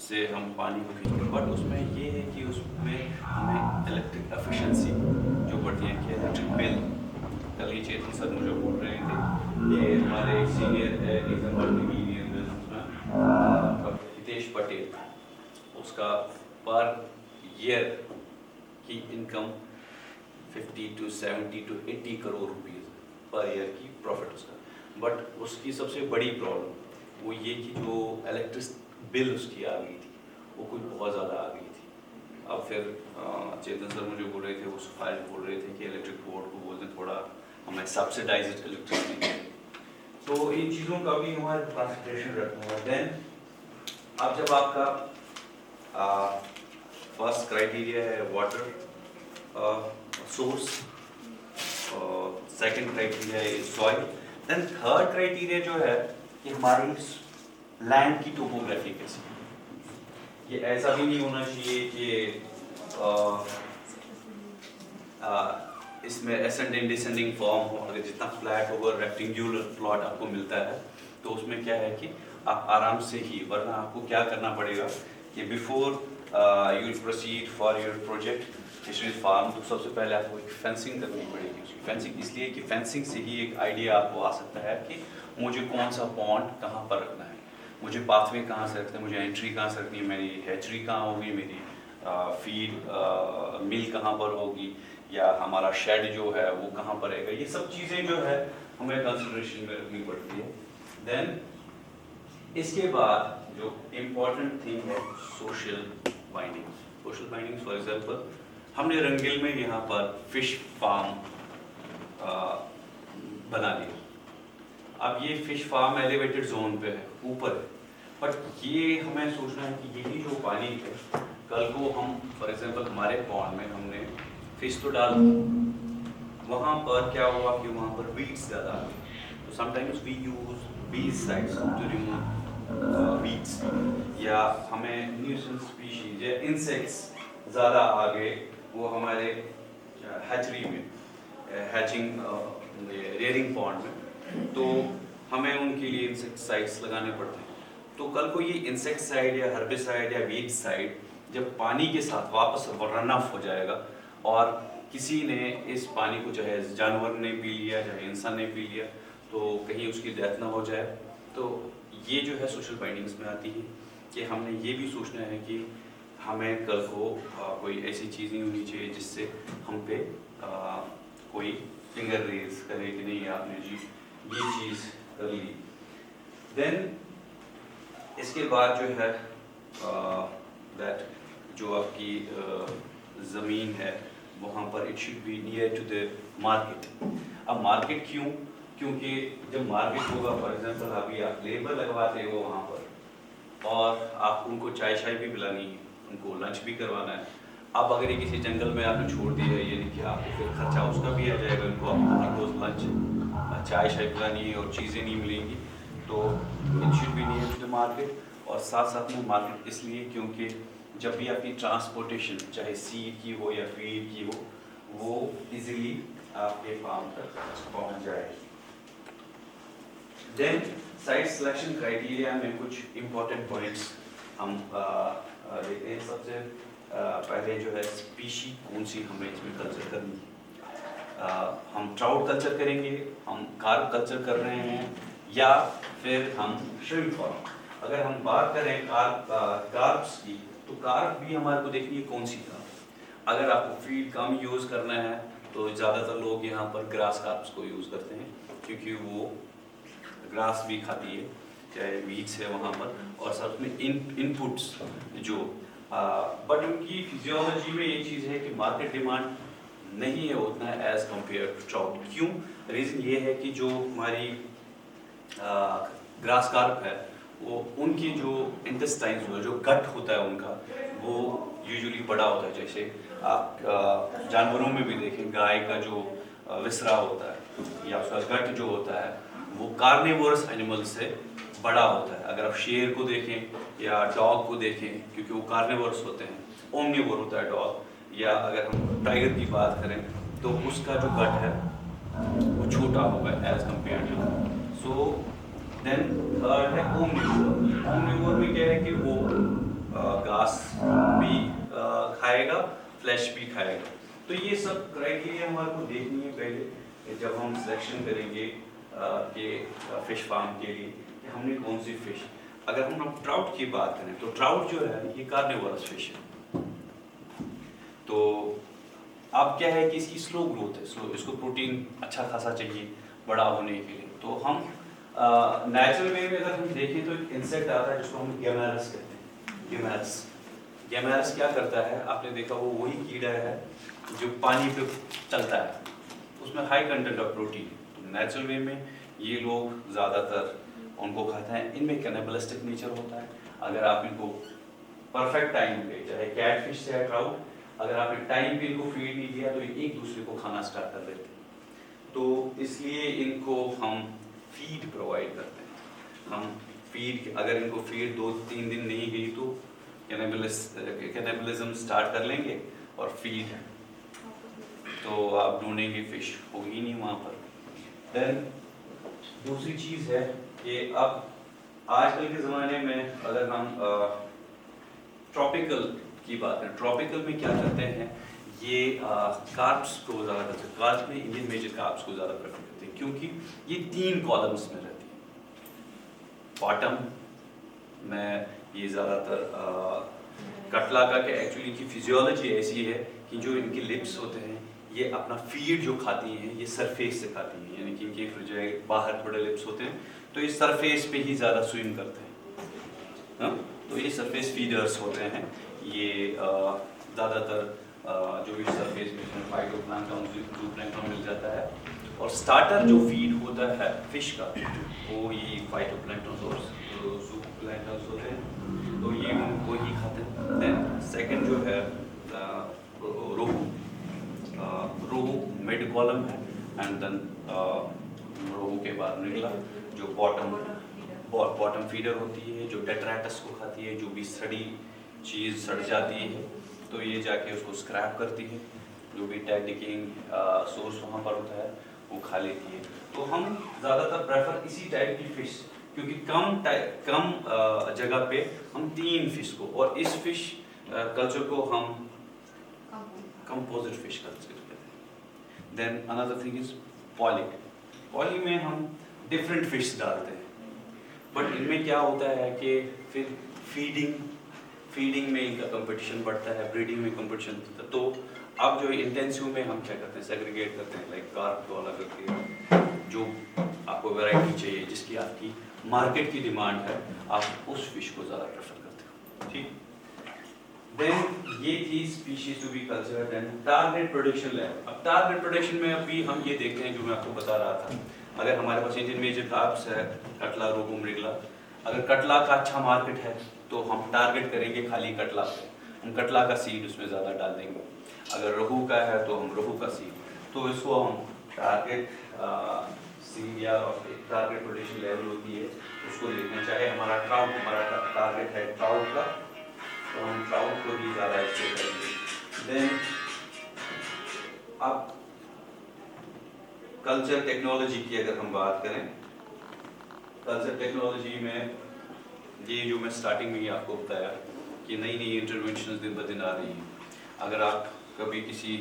से हम पानी को खींचते, बट उसमें ये है कि उसमें हमें इलेक्ट्रिक एफिशिएंसी जो बढ़ती है कि इलेक्ट्रिक बिल, कल ही चेतन सर मुझे बोल रहे थे, ये हमारे एक सीनियर हितेश पटेल, उसका पर ईयर की income 50 to 70 to 80 crore rupees per year की प्रॉफिट उसका। बट उसकी सबसे बड़ी प्रॉब्लम वो ये कि जो इलेक्ट्रिक बिल उसकी आ गई थी वो कुछ बहुत ज़्यादा आ गई थी। अब फिर चेतन सर मुझे बोल रहे थे, वो फाइल बोल रहे थे कि इलेक्ट्रिक बोर्ड को बोलते थोड़ा हमें सब्सिडाइज्ड इलेक्ट्रिसिटी, तो इन चीज़ों का भी हमारे कंसिडरेशन रखना है। देन अब जब आपका फर्स्ट क्राइटेरिया है वाटर सोर्स, सेकंड क्राइटेरिया है सॉइल, देन थर्ड क्राइटेरिया जो है कि हमारी लैंड की टोपोग्राफी कैसी है। ये ऐसा भी नहीं होना चाहिए कि इसमें एसेंडिंग डिसेंडिंग फॉर्म हो। अगर जितना फ्लैट होगा रेक्टेंगुलर प्लॉट आपको मिलता है तो उसमें क्या है कि आप आराम से ही, वरना आपको क्या करना पड़ेगा कि before you proceed for your project fisheries farm, तो सबसे पहले आपको एक फेंसिंग करनी पड़ेगी। उसकी फेंसिंग इसलिए कि फेंसिंग से ही एक आइडिया आपको आ सकता है कि मुझे कौन सा पॉन्ड कहाँ पर रखना है, मुझे पाथवे कहाँ से रखना है, मुझे एंट्री कहाँ से रखनी है, मेरी हैचरी कहाँ होगी, मेरी फीड मिल कहाँ पर होगी, या हमारा शेड जो है वो कहाँ पर रहेगा। ये सब चीज़ें जो है हमें कंसिडरेशन में रखनी पड़ती है। देन इसके बाद जो इम्पोर्टेंट थिंग है social binding. Social binding for example हमने रंगील में यहाँ पर फिश फार्म बना लिया। अब ये फिश फार्म एलिवेटेड जोन पे है, ऊपर है, बट ये हमें सोचना है कि यही जो पानी है कल को हम फॉर एग्जांपल हमारे पॉन्ड में हमने फिश तो डाल, वहाँ पर क्या हुआ कि वहाँ पर वीड्स ज़्यादा आ गई, तो sometimes we use biocides to remove weeds, या हमें न्यूसेंस स्पीशीज या इंसेक्ट्स ज़्यादा आ गए वो हमारे हैचरी में, हैचिंग रेयरिंग पॉन्ड में, तो हमें उनके लिए इंसेक्टिसाइड्स लगाने पड़ते हैं। तो कल को ये इंसेक्टिसाइड या हर्बिसाइड या वीडसाइड जब पानी के साथ वापस रन ऑफ हो जाएगा और किसी ने इस पानी को, चाहे जानवर ने पी लिया चाहे इंसान ने पी लिया, तो कहीं उसकी डेथ ना हो जाए, तो ये जो है सोशल बाइंडिंग्स में आती है कि हमने ये भी सोचना है कि हमें कल को कोई ऐसी चीज़ नहीं होनी चाहिए जिससे हम पे कोई फिंगर रेज करे कि नहीं आपने जी ये चीज़ कर ली। देन इसके बाद जो है दैट जो आपकी ज़मीन है वहाँ पर it should be near to the market. अब मार्केट क्यों? क्योंकि जब मार्केट होगा, फॉर एग्जांपल अभी आप लेबर लगवाते हो वहाँ पर और आप उनको चाय शाय भी पिलानी है, उनको लंच भी करवाना है। अब अगर ये किसी जंगल में आपने छोड़ दिया है, ये देखिए आपको फिर खर्चा उसका भी आ जाएगा, उनको आपको हर रोज़ लंच चाय शाय पिलानी है और चीज़ें नहीं मिलेंगी, तो it should be near to the market. और साथ साथ में मार्केट इसलिए क्योंकि जब भी आपकी ट्रांसपोर्टेशन चाहे सीड की हो या फीड की हो, वो इजीली आपके फार्म तक पहुंच जाएगी। देन साइट सिलेक्शन क्राइटेरिया में कुछ इंपॉर्टेंट पॉइंट्स हम देते हैं। सबसे पहले जो है स्पीशी कौन सी हमें इसमें कल्चर करनी है। हम ट्राउट कल्चर करेंगे, हम कार्प कल्चर कर रहे हैं, या फिर हम श्रिम्प फार्म। अगर हम बात करें कार्प्स की, तो कार्प भी हमारे को देखनी है कौन सी कार्प। अगर आपको फीड कम यूज़ करना है तो ज़्यादातर लोग यहाँ पर ग्रास कार्प्स को यूज़ करते हैं, क्योंकि वो ग्रास भी खाती है, चाहे वीड्स है वहाँ पर, और साथ में इनपुट्स जो बट उनकी फिजियोलॉजी में ये चीज़ है कि मार्केट डिमांड नहीं है उतना एज कम्पेयर टू ट्राउट। क्यों? रीज़न ये है कि जो हमारी ग्रास कार्प है वो उनकी जो इंटेस्टाइन्स हो, जो गट होता है उनका, वो यूजुअली बड़ा होता है। जैसे आप जानवरों में भी देखें, गाय का जो विसरा होता है या उसका गट जो होता है वो कार्निवोरस एनिमल से बड़ा होता है। अगर आप शेर को देखें या डॉग को देखें, क्योंकि वो कार्निवोरस होते हैं, ओमनिवोर होता है डॉग, या अगर हम टाइगर की बात करें तो उसका जो गट है वो छोटा होगा as compare to. So then third है ओमनिवोर। ओमनिवोर में क्या है कि वो घास भी खाएगा, फ्लैश भी खाएगा। तो ये सब क्राइटेरिया हमारे को देखनी है पहले जब हम सिलेक्शन करेंगे कि फिश फार्म के लिए कि हमने कौन सी फिश। अगर हम ट्राउट की बात करें तो ट्राउट जो है ये कार्निवोरस फिश है। तो अब क्या है कि इसकी स्लो ग्रोथ है, स्लो, इसको प्रोटीन अच्छा खासा चाहिए बड़ा होने के लिए। तो हम नेचुरल वे में अगर हम देखें तो एक इंसेक्ट आता है जिसको हम गैमेरस कहते हैं। गैमेरस गैमेरस क्या करता है, आपने देखा वो वही कीड़ा है जो पानी पे चलता है, उसमें हाई कंटेंट ऑफ प्रोटीन। तो नेचुरल वे में ये लोग ज़्यादातर उनको खाते हैं। इनमें कैनिबलिस्टिक नेचर होता है। अगर आप इनको परफेक्ट टाइम पे, चाहे कैट फिश या ट्राउट, अगर आपने टाइम पे इनको फीड नहीं दिया तो ये एक दूसरे को खाना स्टार्ट कर देते हैं। तो इसलिए इनको हम फीड प्रोवाइड करते हैं। हम फीड, अगर इनको फीड 2-3 दिन नहीं गई तो कैनिबलिज्म स्टार्ट कर लेंगे और फीड तो आप ढूंढेंगे फिश होगी नहीं वहाँ पर। देन दूसरी चीज़ है कि अब आजकल के ज़माने में अगर हम ट्रॉपिकल की बात करें, ट्रॉपिकल में क्या करते हैं, ये कार्ब्स को ज़्यादा करते हैं। कार्ब्स में इंडियन मेजर कार्ब्स को ज़्यादा प्रेफर करते हैं क्योंकि ये 3 कॉलम्स में रहती है। बॉटम में ये ज़्यादातर कटला का कि एक्चुअली इनकी फिजियोलॉजी ऐसी है कि जो इनके लिप्स होते हैं ये अपना फीड जो खाती हैं ये सरफेस से खाती हैं, यानी कि इनके जो है बाहर थोड़े लिप्स होते हैं तो ये सरफेस पे ही ज़्यादा स्विम करते हैं। हाँ? तो ये सरफेस फीडर्स होते हैं। ये ज़्यादातर जो भी सरफेस में फाइटोप्लैंक्टन, जूप्लैंक्टन मिल जाता है। और स्टार्टर जो फीड होता है फिश का वो ये फाइटोप्लैंक्टन और जूप्लैंक्टन होते हैं, तो ये उनको ही खाते हैं। देन सेकंड जो है रोहू। रोहू मिड कॉलम है एंड देन रोहू के बाद निकला जो बॉटम फीडर होती है, जो डेट्राइटस को खाती है, जो भी सड़ी चीज़ सड़ जाती है तो ये जाके उसको स्क्रैप करती है, जो भी टैग डिकेइंग सोर्स वहाँ पर होता है वो खा लेती है। तो हम ज़्यादातर प्रेफर इसी टाइप की फ़िश, क्योंकि कम जगह पे हम 3 फिश को, और इस फिश कल्चर को हम कंपोजिट फिश कल्चर कहते हैं। Then another thing is poly में हम डिफरेंट फिश डालते हैं, बट इनमें क्या होता है कि फिर फीडिंग में इनका कंपटीशन बढ़ता है, ब्रीडिंग में कंपटीशन। तो अब जो इंटेंसिव में हम क्या करते हैं, सेग्रीगेट करते हैं, लाइक कार्प को अलग करके जो आपको वैरायटी चाहिए, जिसकी आपकी मार्केट की डिमांड है, आप उस फिश को ज़्यादा प्रेफर करते हो। ठीक, देन ये थी species to be cultured and target production level. अब टारगेट प्रोडक्शन में अभी हम ये देखते हैं जो मैं आपको बता रहा था, अगर हमारे पास इंडियन मेजर कार्ब्स है कटला, रोहू, मृगला, अगर कटला का अच्छा मार्केट है तो हम टारगेट करेंगे खाली कटला पे, हम कटला का सीड उसमें ज़्यादा डाल देंगे। अगर रोहू का है तो हम रोहू का सीड, तो इसको हम टारगेट सीड या टारगेट प्रोडक्शन लेवल होती है उसको देखना। चाहे हमारा टारगेट है ट्राउट का तो हम ट्राउट को भी ज़्यादा इससे करेंगे। देन अब कल्चर टेक्नोलॉजी की अगर हम बात करें, कल्चर टेक्नोलॉजी में ये जो मैं स्टार्टिंग में ही आपको बताया कि नई नई इंटरवेंशंस दिन ब दिन आ रही हैं। अगर आप कभी किसी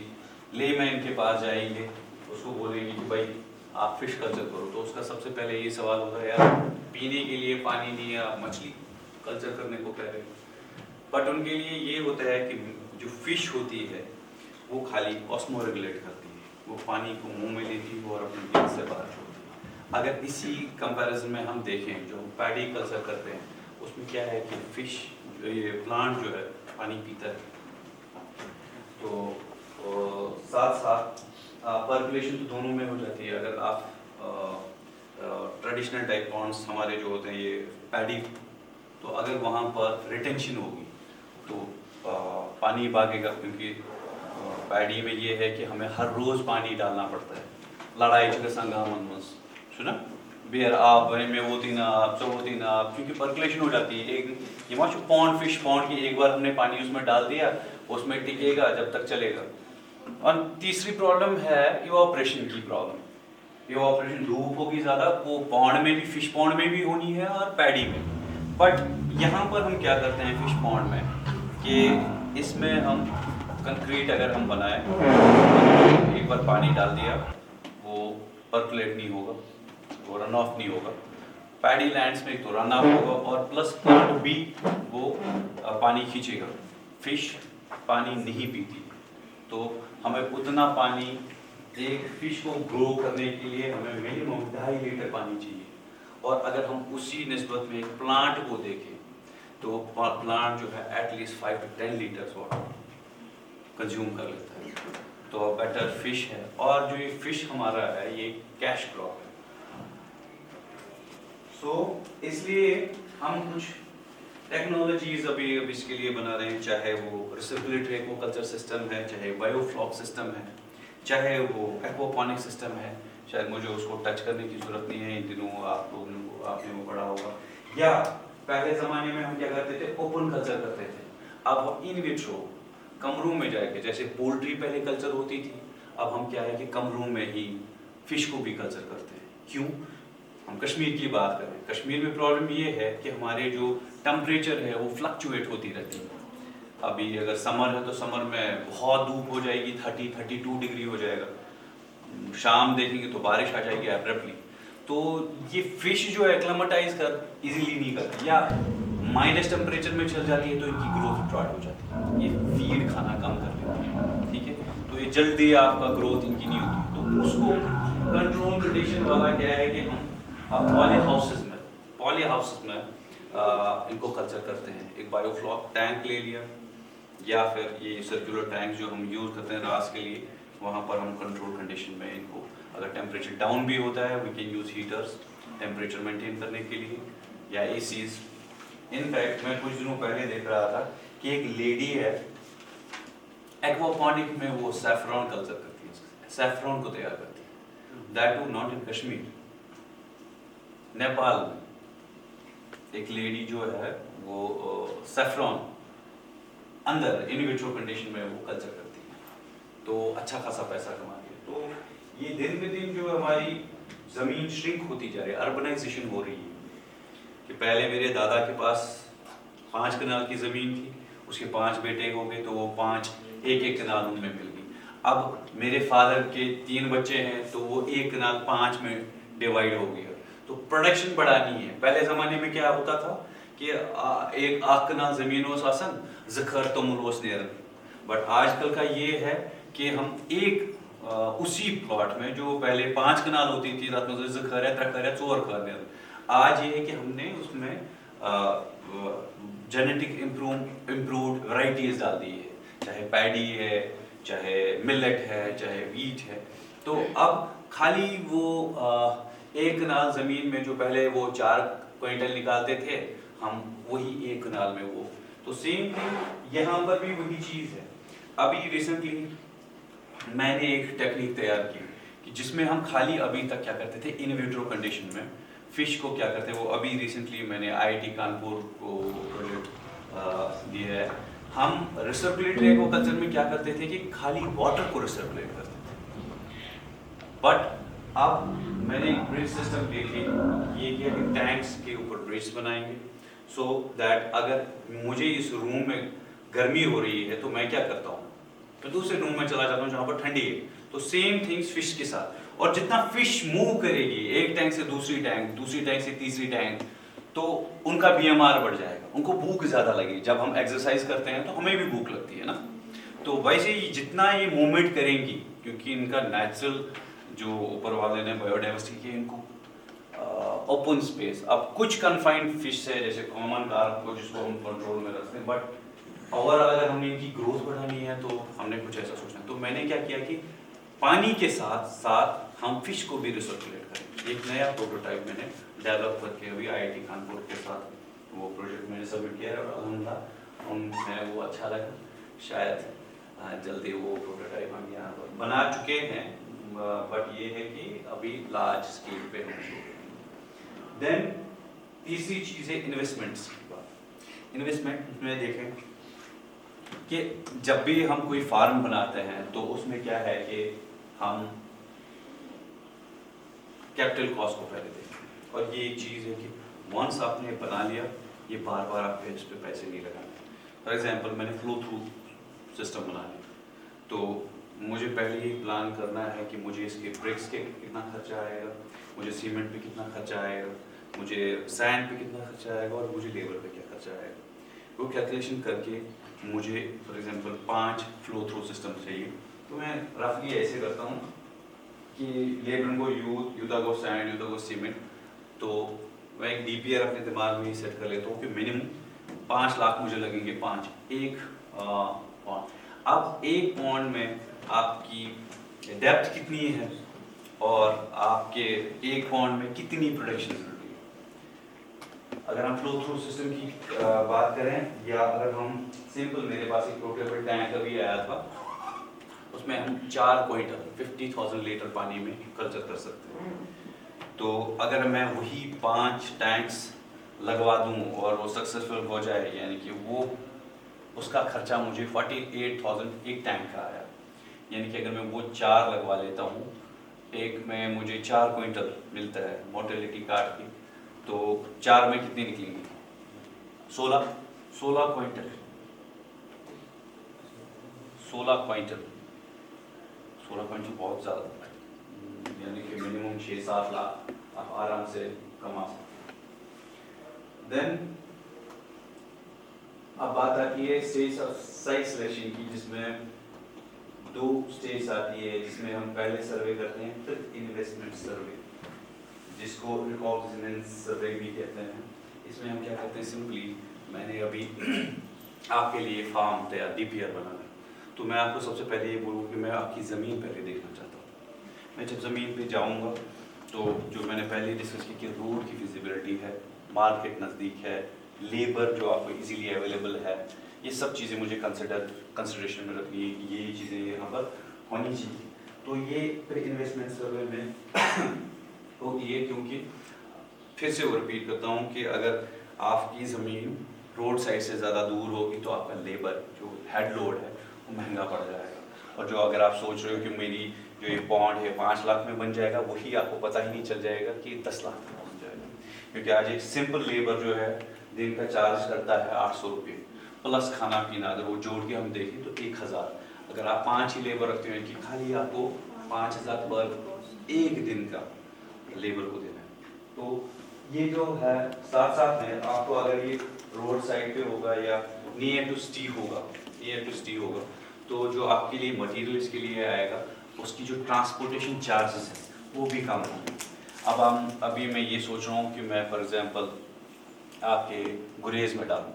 लेमैन के पास जाएंगे, उसको बोलेंगे कि भाई आप फिश कल्चर करो, तो उसका सबसे पहले ये सवाल होगा, यार पीने के लिए पानी नहीं है, आप मछली कल्चर करने को कह रहे हो। बट उनके लिए ये होता है कि जो फिश होती है वो खाली ऑस्मो रेगुलेट करती है, वो पानी को मुंह में लेती है और अपने पेट से बाहर छोड़ती है। अगर इसी कंपैरिजन में हम देखें जो पैडी कल्चर करते हैं, उसमें क्या है कि फिश ये प्लांट जो है पानी पीता है, तो साथ साथ पर्कुलेशन तो दोनों में हो जाती है। अगर आप ट्रेडिशनल टाइप पॉन्ड्स हमारे जो होते हैं ये पैडी, तो अगर वहाँ पर रिटेंशन होगी तो पानी भागेगा, क्योंकि पैडी में ये है कि हमें हर रोज़ पानी डालना पड़ता है। लड़ाई झगड़ा संगामन मस सुना बेर आप में वो दिन आप सब दिन आप, क्योंकि पर्कुलेशन हो जाती है। एक ये माचो पॉन्ड फिश पॉन्ड की एक बार हमने पानी उसमें डाल दिया, उसमें टिकेगा जब तक चलेगा। और तीसरी प्रॉब्लम है इवापोरेशन की प्रॉब्लम। ये ऑपरेशन धूप होगी ज़्यादा, वो पॉन्ड में भी, फिश पॉन्ड में भी होनी है और पैडी में। बट यहाँ पर हम क्या करते हैं फिश पॉन्ड में कि इसमें हम कंक्रीट अगर हम बनाए, एक बार पानी डाल दिया, वो परकुलेट नहीं होगा, वो रन ऑफ नहीं होगा। पैडी लैंड्स में तो रन ऑफ होगा और प्लस प्लांट भी वो पानी खींचेगा। फिश पानी नहीं पीती, तो हमें उतना पानी, एक फिश को ग्रो करने के लिए हमें मिनिमम 2.5 लीटर पानी चाहिए। और अगर हम उसी निस्बत में एक प्लांट को देखें तो प्लांट जो है at least 5 to 10 litres water consume कर लेता है, तो बेटर फिश है। और जो ये फिश हमारा है ये कैश क्रॉप है। सो इसलिए हम कुछ टेक्नोलॉजीज अभी इसके लिए बना रहे हैं, चाहे वो रिसर्कुलेटरी एक्वाकल्चर सिस्टम है, चाहे बायोफ्लॉक सिस्टम है, चाहे वो एक्वापॉनिक सिस्टम है। शायद मुझे उसको टच करने की जरूरत नहीं है इन दिनों, आप लोगों को आपने वो पढ़ा होगा। या पहले ज़माने में हम क्या करते थे, ओपन कल्चर करते थे। अब हम इन विट्रो कम रूम में जाके, जैसे पोल्ट्री पहले कल्चर होती थी, अब हम क्या है कि कम रूम में ही फिश को भी कल्चर करते हैं। क्यों? हम कश्मीर की बात करें, कश्मीर में प्रॉब्लम ये है कि हमारे जो टेम्परेचर है वो फ्लक्चुएट होती रहती है। अभी अगर समर है तो समर में बहुत धूप हो जाएगी, 30-32 डिग्री हो जाएगा, शाम देखेंगे तो बारिश आ जाएगी एब्रप्टली। तो ये फिश जो है एक्लेमेटाइज कर इजीली नहीं करती, या माइनस टेम्परेचर में चल जाती है तो इनकी ग्रोथ रिटार्ड हो जाती है, ये फीड खाना कम कर लेती है, ठीक है। तो ये जल्दी आपका ग्रोथ इनकी नहीं होती। तो उसको कंट्रोल कंडीशन वाला क्या है कि हम पॉली हाउसेस में इनको कल्चर करते हैं। एक बायोफ्लॉक टैंक ले लिया, या फिर ये सर्कुलर टैंक जो हम यूज़ करते हैं रास के लिए, वहाँ पर हम कंट्रोल कंडीशन में इनको, अगर टेम्परेचर डाउन भी होता है we can use heaters temperature maintain करने के लिए, या एसीज। इनफैक्ट मैं कुछ दिनों पहले देख रहा था कि एक लेडी है एक्वापॉनिक में, वो सैफरॉन कल्चर करती है, सैफरॉन को तैयार करती है, that too not in Kashmir, Nepal में एक लेडी जो है वो सैफरॉन अंदर इन विट्रो कंडीशन में वो कल्चर करती है, तो अच्छा खासा पैसा कमाती है। तो ये दिन पे दिन जो हमारी ज़मीन श्रिंक होती जा रही है, अर्बनाइजेशन हो रही है। कि पहले मेरे दादा के पास 5 कनाल की ज़मीन थी, उसके 5 बेटे हो गए, तो वो 5 एक कनाल उनमें मिल गई। अब मेरे फादर के 3 बच्चे हैं, तो वो 1 कनाल 5 में डिवाइड हो गया। तो प्रोडक्शन बढ़ानी है। पहले ज़माने में क्या होता था कि एक आख कनाल ज़मीन हो आसन ज़खर तमुल ओस नेरन, बट आजकल का ये है कि हम एक उसी प्लॉट में जो पहले 5 कनाल होती थी, रात में ज़खर है, त्रखर है, 4 खर नेरन, आज ये है कि हमने उसमें जेनेटिक इम्प्रूव्ड वैरायटीज डाल दी है, चाहे पैडी है, चाहे मिलेट है, चाहे वीट है। तो अब खाली वो 1 कनाल ज़मीन में जो पहले वो 4 क्विंटल निकालते थे, हम वही 1 कनाल में वो, तो सेम थिंग यहाँ पर भी वही चीज़ है। अभी रिसेंटली मैंने एक टेक्निक तैयार की कि जिसमें हम खाली अभी तक क्या करते थे, इन विट्रो कंडीशन में फिश को क्या करते हैं, वो अभी रिसेंटली मैंने IIT कानपुर को प्रोजेक्ट दिया है। हम रिसर्कुलेटरी एक्वाकल्चर में क्या करते थे कि खाली वाटर को रिसर्कुलेट करते थे, बट अब मैंने एक ब्रिज सिस्टम देखी, ये किया कि टैंक्स के ऊपर ब्रिज बनाएंगे, सो दैट अगर मुझे इस रूम में गर्मी हो रही है तो मैं क्या करता हूँ, तो दूसरे रूम में चला जाता हूँ जहाँ पर ठंडी है। तो सेम थिंग्स फिश के साथ, और जितना फिश मूव करेगी एक टैंक से दूसरी टैंक से तीसरी टैंक, तो उनका BMR बढ़ जाएगा, उनको भूख ज़्यादा लगेगी। जब हम एक्सरसाइज करते हैं तो हमें भी भूख लगती है ना, तो वैसे ही जितना ये मूवमेंट करेंगी, क्योंकि इनका नेचुरल जो ऊपर वाले ने बायोडाइवर्सिटी की, इनको ओपन स्पेस, अब कुछ कन्फाइंड फिश है जैसे कॉमन कार्प को, जिसको हम कंट्रोल में रखते हैं, बट ओवरऑल अगर हमने इनकी ग्रोथ बढ़ानी है तो हमने कुछ ऐसा सोचना है। तो मैंने क्या किया कि पानी के साथ साथ हम फिश को भी रिसर्कुलेट करें। एक नया प्रोटोटाइप मैंने डेवलप करके अभी IIT कानपुर के साथ वो प्रोजेक्ट मैंने सबमिट किया है, और अल्हम्दुलिल्लाह उन्हें वो अच्छा लगा। शायद जल्दी वो प्रोटोटाइप हम यहाँ पर बना चुके हैं, बट ये है कि अभी लार्ज स्केल पे हम। देन तीसरी चीज़ है इन्वेस्टमेंट्स की बात। इन्वेस्टमेंट में देखें कि जब भी हम कोई फार्म बनाते हैं तो उसमें क्या है कि हम कैपिटल कॉस्ट को पहले देखें। और ये एक चीज़ है कि वंस आपने बना लिया, ये बार बार आपके इस पे पैसे नहीं लगाने। फॉर एग्जांपल मैंने फ्लो थ्रू सिस्टम बना लिया, तो मुझे पहले ही प्लान करना है कि मुझे इसके ब्रिक्स के कितना खर्चा आएगा, मुझे सीमेंट पे कितना खर्चा आएगा, मुझे सैंड पे कितना खर्चा आएगा और मुझे लेबर पे क्या खर्चा आएगा। वो कैलकुलेशन करके मुझे for example 5 flow through system चाहिए, तो मैं रफली ऐसे करता हूँ कि लेबर को यूता को सैंड, यूता को सीमेंट, तो मैं एक DPR अपने दिमाग में ही सेट कर लेता हूँ कि मिनिमम 5 लाख मुझे लगेंगे, 5 एक पॉन्ड। अब एक पॉन्ड में आपकी डेप्थ कितनी है और आपके एक पॉन्ड में कितनी प्रोडक्शन जरूरी है। अगर हम फ्लो थ्रू सिस्टम की बात करें, या अगर हम सिंपल, मेरे पास एक पोर्टेबल टैंक अभी आया था, उसमें हम 4 क्विंटल 50,000 लीटर पानी में कल्चर कर सकते हैं। तो अगर मैं वही 5 टैंक्स लगवा दूं और वो सक्सेसफुल हो जाए, यानी कि वो उसका खर्चा मुझे 48,000 एक टैंक का आया। यानी कि अगर मैं वो 4 लगवा लेता हूँ, एक में मुझे 4 क्विंटल मिलता है मोर्टेलिटी काट की, तो 4 में कितने निकलेंगे? 16 क्विंटल 16 क्विंटल बहुत ज़्यादा, यानी कि मिनिमम 6-7 लाख आप आराम से कमा सकते हैं। देन अब बात आती है स्टेज ऑफ साइट सिलेक्शन की, जिसमें 2 स्टेज आती है, जिसमें हम पहले सर्वे करते हैं, फिर इन्वेस्टमेंट सर्वे, जिसको रिकॉग्निजेंस सर्वे भी कहते हैं। इसमें हम क्या करते हैं, सिंपली मैंने अभी आपके लिए फार्म तैयार DPR बनाना है, तो मैं आपको सबसे पहले ये बोलूँ कि मैं आपकी ज़मीन पहले देखना चाहता हूँ। मैं जब ज़मीन पे जाऊँगा, तो जो मैंने पहले डिस्कस की कि रोड की फिजिबिलिटी है, मार्केट नज़दीक है, लेबर जो आपको इजीली अवेलेबल है, ये सब चीज़ें मुझे कंसिडरेशन में रखनी है, ये चीज़ें यहाँ पर होनी चाहिए। तो ये फिर इन्वेस्टमेंट सर्वे में होती है, क्योंकि फिर से वो रिपीट करता हूँ कि अगर आपकी ज़मीन रोड साइड से ज़्यादा दूर होगी, तो आपका लेबर जो हेड लोड है वो महंगा पड़ जाएगा। और जो अगर आप सोच रहे हो कि मेरी जो ये पॉन्ड है 5 लाख में बन जाएगा, वही आपको पता ही नहीं चल जाएगा कि 10 लाख में बन जाएगा। क्योंकि आज एक सिंपल लेबर जो है दिन का चार्ज करता है 800 रुपये, प्लस खाना पीना, अगर वो जोड़ के हम देखें तो 1000। अगर आप 5 ही लेबर रखते हैं कि खाली आपको 5000 पर एक दिन का लेबर को देना है। तो ये जो है साथ साथ में आपको, अगर ये रोड साइड पे होगा या नियर टू सिटी होगा, तो जो आपके लिए मटेरियल इसके लिए आएगा, उसकी जो ट्रांसपोर्टेशन चार्जेस हैं वो भी कम होंगे। अभी मैं ये सोच रहा हूँ कि मैं फॉर एग्जांपल आपके गुरेज में डालूँ,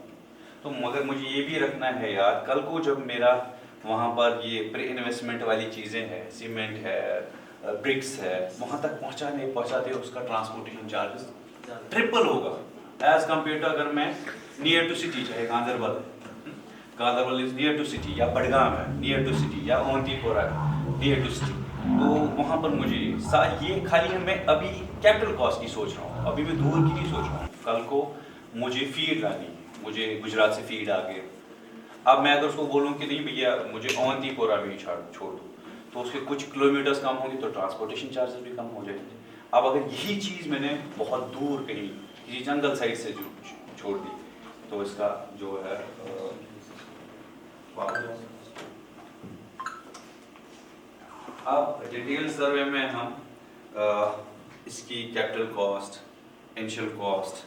तो मगर मुझे ये भी रखना है यार, कल को जब मेरा वहाँ पर ये प्री इन्वेस्टमेंट वाली चीज़ें हैं, सीमेंट है, ब्रिक्स है, वहाँ तक पहुँचाते उसका ट्रांसपोर्टेशन चार्जेस ट्रिपल होगा एज कम्पेयर टू अगर मैं नियर टू सिटी, चाहे Ganderbal is near to city, या बडगाम है नियर टू सिटी, या ओंतीपोरा है नियर टू सिटी, तो वहाँ पर मुझे ये खाली मैं अभी कैपिटल कॉस्ट की सोच रहा हूँ, अभी मैं दूर की नहीं सोच रहा हूँ। कल को मुझे फीड लानी है, मुझे गुजरात से फीड आ गए, अब मैं अगर उसको बोलूँ कि नहीं भैया मुझे ओंतीपोरा भी छोड़ दो, तो उसके कुछ किलोमीटर्स कम होंगे, तो ट्रांसपोर्टेशन चार्जेस भी कम हो जाएंगे। अब अगर यही चीज़ मैंने बहुत दूर कहीं किसी जंगल साइड से जो छोड़ दी, तो इसका जो है अब डिटेल सर्वे में हम इसकी capital cost, initial cost,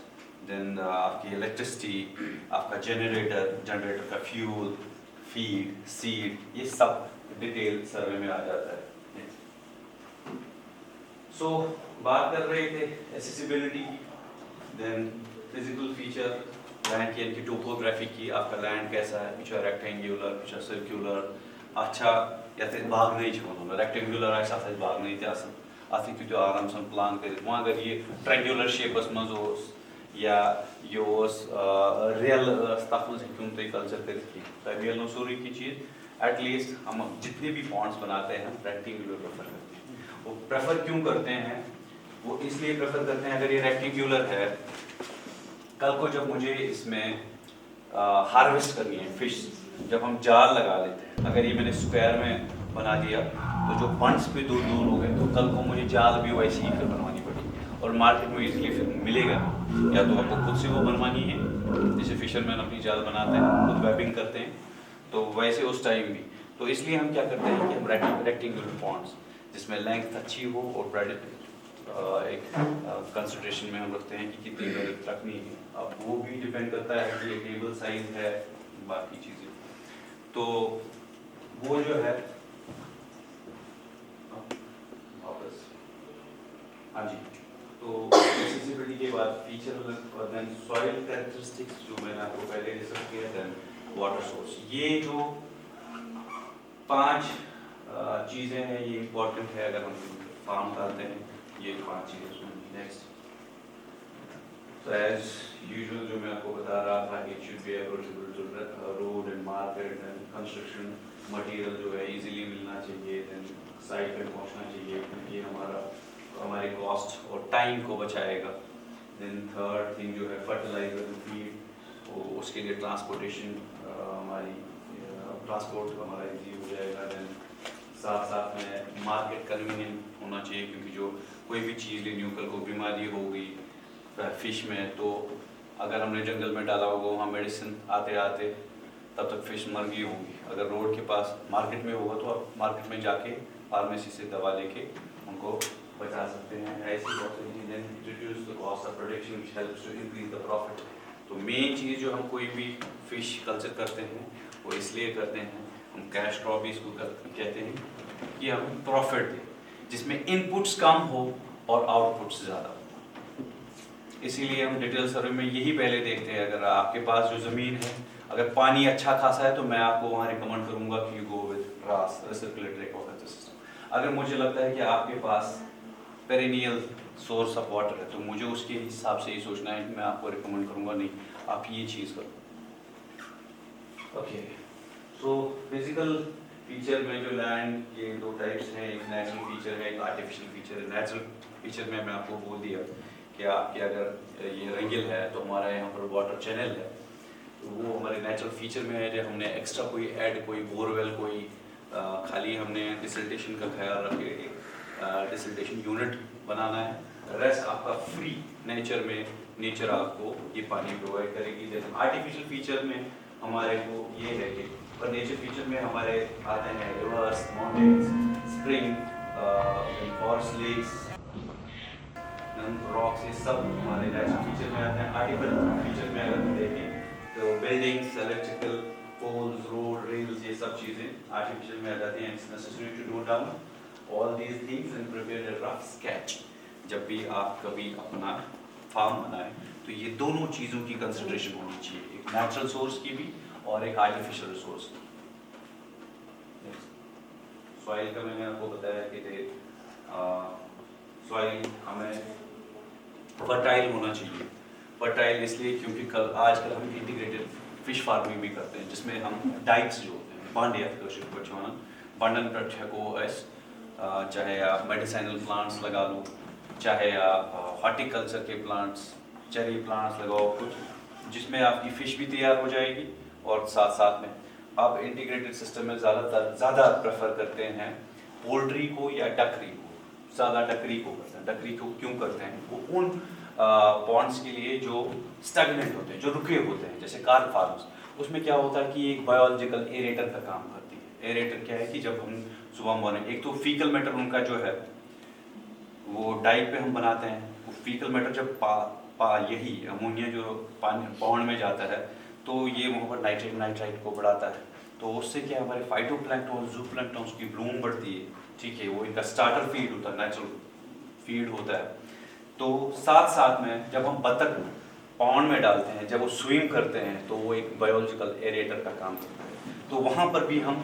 then आपकी इलेक्ट्रिसिटी, आपका जनरेटर का फ्यूल, फीड, सीड, ये सब डिटेल सर्वे में आ जाता है। सो बात कर रहे थे एसेसिबिलिटी की, देन फिजिकल फीचर लैंड की, यानी कि टोपोग्राफी की, आपका लैंड कैसा है, पिछा रेक्टेंगुलर, पिछा सर्कुलर, अच्छा या तो बाग नहीं छोड़ना, रेक्टेंगुलर ऐसा था बाग नहीं थे असल अति क्योंकि आराम से प्लान करें वहाँ अगर ये ट्रेंगुलर शेपस मज या ये रियल तथ मज कल्चर कर रियल सोरी की चीज़ एटलीस्ट हम जितने भी फॉन्ट्स बनाते हैं हम रेक्टेंगुलर प्रेफर करते हैं। वो प्रेफर क्यों करते हैं, वो इसलिए प्रेफर करते हैं, अगर ये रेक्टेंगुलर है, कल को जब मुझे इसमें हार्वेस्ट करनी है फिश, जब हम जाल लगा लेते हैं, अगर ये मैंने स्क्वायर में बना दिया तो जो बंड्स पे दूर दूर हो गए, तो कल को मुझे जाल भी वैसी ही फिर बनवानी पड़ेगी। और मार्केट में इजीली फिर मिलेगा नहीं। या तो आपको खुद से वो बनवानी है, जैसे फिशरमैन अपनी जाल बनाते हैं, खुद वेबिंग करते हैं, तो वैसे उस टाइम भी। तो इसलिए हम क्या करते हैं कि हम रेक्टेंगुलर पॉन्ड्स जिसमें लेंथ अच्छी हो और ब्रेड एक कंसिडरेशन में हम रखते हैं कि कितनी ब्रेड रखनी है। अब वो भी डिपेंड करता है कि ये टेबल साइज है, बाकी चीज़ें। तो वो जो है वापस, हाँ जी, तो एक्सेसिबिलिटी के बाद फीचर और देन सॉइल कैरेक्टरिस्टिक्स जो मैंने आपको पहले डिस्कस किया, देन वाटर सोर्स। ये जो 5 चीज़ें हैं ये इम्पोर्टेंट है अगर हम फार्म करते हैं, ये 5 चीज़ें। नेक्स्ट, तो एज यूजुअल जो मैं आपको बता रहा था कि it should be approachable to road and market and construction material जो है इजीली मिलना चाहिए, देन साइट पे पहुंचना चाहिए क्योंकि हमारे कॉस्ट और टाइम को बचाएगा। देन थर्ड थिंग जो है फर्टिलाइजर एंड फीड, तो उसके लिए ट्रांसपोर्टेशन हमारी ट्रांसपोर्ट हमारा इजी हो जाएगा। देन साथ साथ में मार्केट कन्वीनियंट होना चाहिए क्योंकि जो कोई भी चीज़ लेनी हो, कल को बीमारी हो गई फिश में, तो अगर हमने जंगल में डाला होगा वहाँ मेडिसिन आते आते तब तक फिश मर गई होंगी। अगर रोड के पास मार्केट में होगा तो आप मार्केट में जाके फार्मेसी से दवा लेके उनको बचा सकते हैं। ऐसी बहुत सारी चीज़ें, reduce the cost of production which helps to increase the profit. तो मेन चीज़ जो हम कोई भी फिश कल्चर करते हैं वो इसलिए करते हैं, हम कैश क्रॉप भी इसको कहते हैं कि हम प्रॉफिट दें जिसमें इनपुट्स कम हो और आउटपुट्स ज़्यादा हो। इसीलिए हम डिटेल सर्वे में यही पहले देखते हैं। अगर आपके पास जो ज़मीन है, अगर पानी अच्छा खासा है तो मैं आपको वहाँ रिकमेंड करूँगा कि यू गो विद रास रिसर्कुलेटरी एक्वाकल्चर सिस्टम। अगर मुझे लगता है कि आपके पास पेरिनियल सोर्स ऑफ वाटर है तो मुझे उसके हिसाब से ही सोचना है कि मैं आपको रिकमेंड करूँगा नहीं आप ये चीज़ करो। ओके, सो फिजिकल फीचर में जो लैंड ये 2 टाइप्स हैं, एक नेचुरल फीचर है, एक आर्टिफिशियल फीचर है। नेचुरल फीचर में मैं आपको बोल दिया कि आपके अगर ये रंगिल है तो हमारा यहाँ पर वाटर चैनल है, तो वो हमारे नेचुरल फीचर में है। जो हमने एक्स्ट्रा कोई ऐड, कोई बोरवेल, कोई खाली हमने डिसल्टेशन का ख्याल रख के डिसल्टेशन यूनिट बनाना है। रेस्ट आपका फ्री नेचर में, नेचर आपको ये पानी प्रोवाइड करेगी। जैसे आर्टिफिशियल फीचर में हमारे को ये है कि पर नेचर फीचर में हमारे आते हैं rivers, mountains, spring, forest lakes, rocks, ये सब हमारे नेचुरल फीचर में आते हैं। आर्टिफिशियल फीचर में अगर हम देखें तो buildings, electrical poles, road, rails, ये सब चीज़ें आर्टिफिशियल में आ जाती हैं। It's necessary to note down all these things and prepare a rough sketch. जब भी आप कभी अपना फार्म बनाएं तो ये दोनों चीज़ों की कंसिडरेशन होनी चाहिए, एक नेचुरल सोर्स की भी और एक आर्टिफिशियल रिसोर्स की। सॉइल का मैंने आपको बताया कि सॉइल हमें फर्टाइल होना चाहिए। फर्टाइल इसलिए क्योंकि आजकल हम इंटीग्रेटेड फिश फार्मिंग भी करते हैं जिसमें हम डाइक्स जो होते हैं, बंडन चाहे आप मेडिसिनल प्लांट्स लगा लो, चाहे आप हॉर्टिकल्चर के प्लांट्स, चेरी प्लांट्स लगाओ कुछ, जिसमें आपकी फ़िश भी तैयार हो जाएगी और साथ साथ में आप इंटीग्रेटेड सिस्टम में ज़्यादा प्रेफर करते हैं पोल्ट्री को या डकरी को। ज़्यादा डकरी को करते हैं। डकरी को क्यों करते हैं? वो उन पॉन्ड्स के लिए जो स्टैग्नेंट होते हैं, जो रुके होते हैं, जैसे कार्प फार्म्स, उसमें क्या होता है कि एक बायोलॉजिकल एरेटर का काम करती है। एरेटर क्या है कि जब हम सुबह मॉर्निंग, एक तो फीकल मैटर उनका जो है वो डाइट पे हम बनाते हैं, वो फीकल मैटर जब यही अमोनिया जो पानी पॉन्ड में जाता है तो ये वहाँ पर नाइट्राइट को बढ़ाता है। तो उससे क्या हमारे फाइटोप्लैंक्टन, जूप्लैंक्टन की ब्लूम बढ़ती है, ठीक है, वो इनका स्टार्टर फीड होता है, नेचुरल फीड होता है। तो साथ साथ में जब हम बतख पॉन्ड में डालते हैं, जब वो स्विम करते हैं तो वो एक बायोलॉजिकल एरेटर का काम करता है। तो वहाँ पर भी हम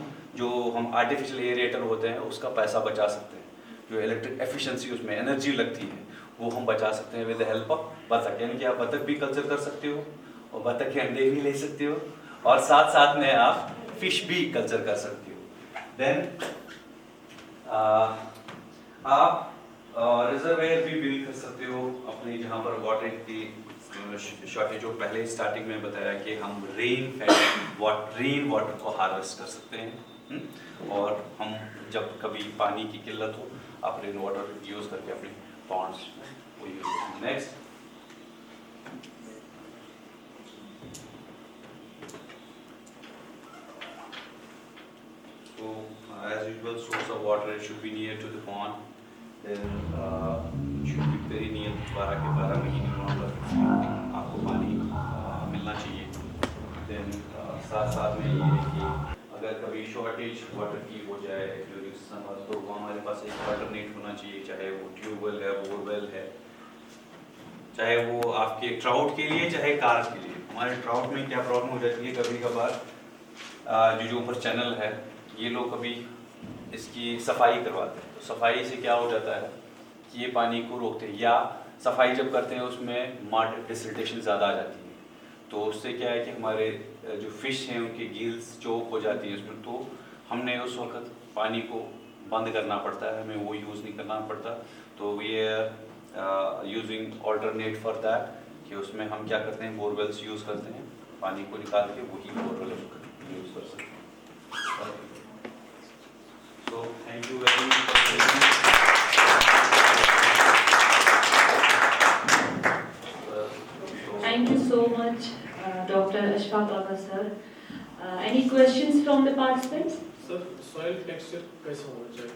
आर्टिफिशियल एरेटर होते हैं उसका पैसा बचा सकते हैं। जो इलेक्ट्रिक एफिशिएंसी उसमें एनर्जी लगती है वो हम बचा सकते हैं विद द हेल्प ऑफ बतख। यानी कि आप बतख भी कल्चर कर सकते हो और बतख के अंडे भी ले सकते हो और साथ साथ में आप फिश भी कल्चर कर सकते हो। देन आप रिजर्वेयर भी बिल्ड कर सकते हो अपने, जहाँ पर वाटर की शॉर्टेज, जो पहले स्टार्टिंग में बताया कि हम रेन वाटर को हार्वेस्ट कर सकते हैं। और हम जब कभी पानी की किल्लत हो आप रेन वाटर यूज़ करके अपने पॉन्ड्स वो यूज करते हैं। Next, so as usual, source of water should be near to the pond, then should be very near 12 के 12 महीने पर आपको पानी मिलना चाहिए। then साथ साथ में ये है कि अगर कभी शॉर्टेज वाटर की हो जाए ड्यूरिंग समर, तो वो हमारे पास एक अल्टरनेट होना चाहिए, चाहे वो ट्यूबवेल है, बोरवेल है, चाहे वो आपके ट्राउट के लिए, चाहे कार्प के लिए। हमारे ट्राउट में क्या प्रॉब्लम हो जाती है, कभी कभार जो ऊपर चैनल है, ये लोग कभी इसकी सफाई करवाते हैं, तो सफाई से क्या हो जाता है कि ये पानी को रोकते हैं, या सफाई जब करते हैं उसमें मड डिसल्टेशन ज़्यादा आ जाती है, तो उससे क्या है कि हमारे जो फिश हैं उनकी गिल्स चोक हो जाती है उसमें, तो हमने उस वक्त पानी को बंद करना पड़ता है, हमें वो यूज़ नहीं करना पड़ता। तो we are using alternate for that, कि उसमें हम क्या करते हैं, बोरवेल्स यूज़ करते हैं, पानी को निकाल के वही बोरवेल यूज़ कर सकते हैं। So thank you very much for listening. Thank you so much, Dr. Ashfaq Aga sir. Any questions from the participants? Sir soil texture कैसा होना चाहिए?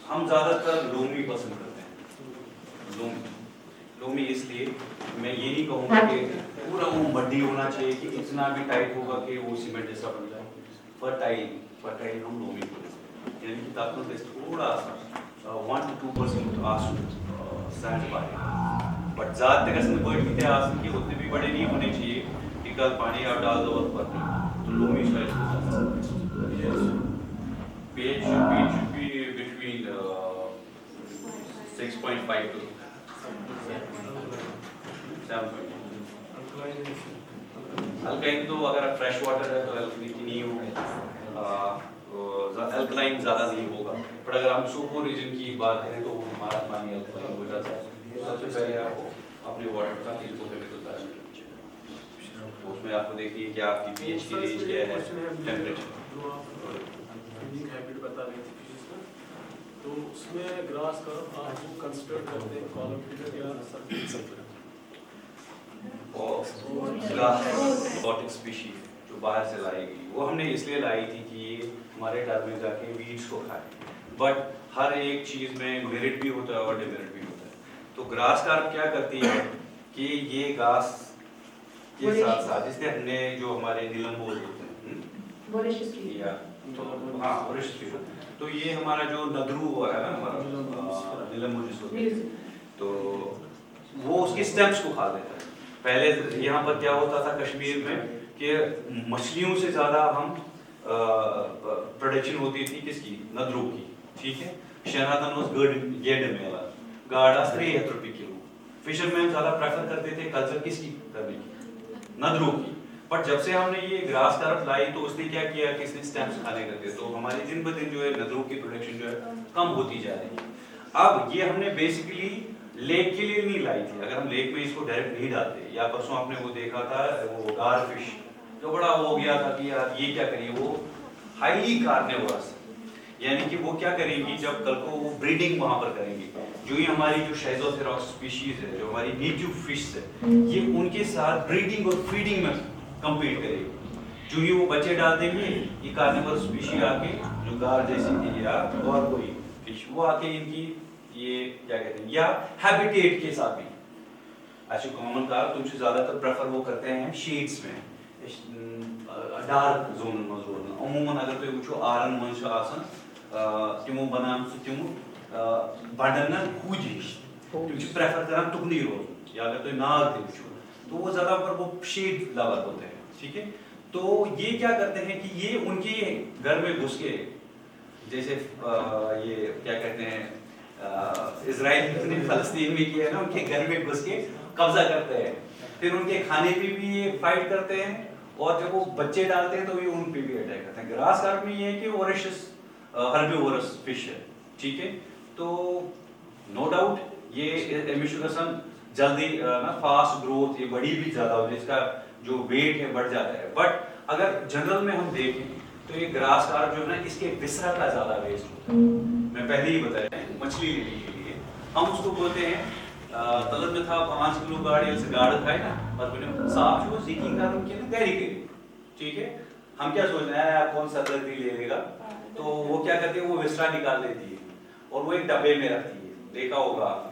हम ज़्यादातर लोमी पसंद करते हैं। लोमी इसलिए, मैं ये नहीं कहूँगा कि पूरा वो मड्डी होना चाहिए कि इतना भी टाइट होगा कि वो सीमेंट जैसा बन जाए। फर्टाइल हम लोमी को देते हैं, यानी कि तापमान पे थोड़ा सा 1 to 2% आसू सैंड पाए, बट ज़्यादा तक ऐसे बर्ड की आसन के उतने भी बड़े नहीं होने चाहिए कि कल पानी आप डाल दो और पर नहीं, तो loamy soil pH should be between 6.5 to 7.5। Alkyne तो अगर आप फ्रेश वाटर है तो अल्कली नहीं होगा, अल्कलाइन ज़्यादा नहीं होगा, पर अगर हम सुपर रीजन की बात करें तो हमारा पानी अल्कलाइन हो जाता है। तो सबसे पहले आपको अपने वाटर का इलेक्ट्रोकेमिकल बैलेंस करना चाहिए, तो उसमें आपको देखिए कि आपकी पीएच की रेंज क्या है, टेम्परेचर। हैबिट बता रही थी फिजिक्स में, तो उसमें ग्रास का आप वो कंसीडर करते हैं कॉलम फीडर या सर्कुलर एक्सोटिक स्पीशीज जो बाहर से लाई गई, वो हमने इसलिए लाई थी कि ये हमारे घर में जाके वीड्स को खाए, बट हर एक चीज़ में मेरिट भी होता है और डिमेरिट भी होता है। तो ग्रास कार्प क्या करती है कि ये घास के साथ साथ, इसलिए हमने जो हमारे नीलम बोल होते हैं या तो हाँ तो ये हमारा जो नदरू है ना, हमारा नीलम होते हैं, तो वो उसके स्टेम्स को खा लेता है। पहले यहाँ पर क्या होता था कश्मीर में कि मछलियों से ज़्यादा हम प्रोडक्शन होती थी किसकी, नदरू की, ठीक है। शहनादन वाज गेड मेला गाड़ा 3 रुपये किलो। फिशरमैन ज़्यादा प्रेफर करते थे कल्चर किसकी करने की, नदरू की। बट जब से हमने ये ग्रास कार्प लाई तो उसने क्या किया कि इसने स्टेम्स खाने कर दिए, तो हमारी दिन ब दिन जो है नदरू की प्रोडक्शन जो है कम होती जा रही है। अब ये हमने बेसिकली लेक के लिए नहीं लाई थी, अगर हम लेक में इसको डायरेक्ट नहीं डालते, या परसों आपने वो देखा था वो गार फिश जो बड़ा हो गया था कि यार ये क्या करिए, वो हाईली कार्निवोरस, यानी कि वो क्या करेंगी जब कल को वो ब्रीडिंग वहां पर करेंगी, जो ये हमारी जो शेजोथेरॉक्स स्पीशीज है, जो हमारी नेटिव फिश है, ये उनके साथ ब्रीडिंग और फीडिंग में कम्पीट करेगी। जो ही वो बच्चे डाल देंगे, ये कार्निवोरस स्पीशीज आके जो गार जैसी थी या और कोई फिश, वो आके इनकी ये क्या कहते हैं या हैबिटेट के साथ भी अच्छा कॉमन कार तुमसे ज़्यादातर प्रेफर वो करते हैं शेड्स में, डार्क जोन में रोजन। अमूमन अगर तुम वो आरन मन तमो बनान तमो बड़न खूज हिश तुम प्रेफर करान तुकनी रोजन, या अगर तुम नाग वो तो वो ज़्यादा पर वो शेड लवर होते हैं, ठीक है। तो ये क्या करते हैं कि ये उनके घर में घुस के, जैसे ये क्या कहते हैं इजराइल ने फलस्तीन में किया है ना, उनके घर में घुस के कब्जा करते हैं, फिर उनके खाने पे भी ये फाइट करते हैं, और जब वो बच्चे डालते हैं तो ये उन पे भी अटैक करते हैं। ग्रास कार्प में ये है कि वोरेशियस हर्बिवोरस फिश है, ठीक है। तो नो डाउट ये एमिशुगसन जल्दी ना फास्ट ग्रोथ, ये बड़ी भी ज़्यादा हो, जिसका जो वेट है बढ़ जाता है। बट अगर जनरल में हम देखें तो ये ग्रास कार्प जो है ना, इसके विसरा का ज़्यादा वेस्ट होता है। मैं पहले ही बताया मछली लेने के लिए हम उसको बोलते हैं तलब में था 5 किलो गाड़ी से गाड़ खाए ना और मैंने साफ जो सीकिंग का रुक के ना गहरी करी, ठीक है। हम क्या सोच रहे हैं आप कौन सा दर्दी ले लेगा, तो वो क्या करती है वो विस्ट्रा निकाल देती है और वो एक डब्बे में रखती है, देखा होगा आपने।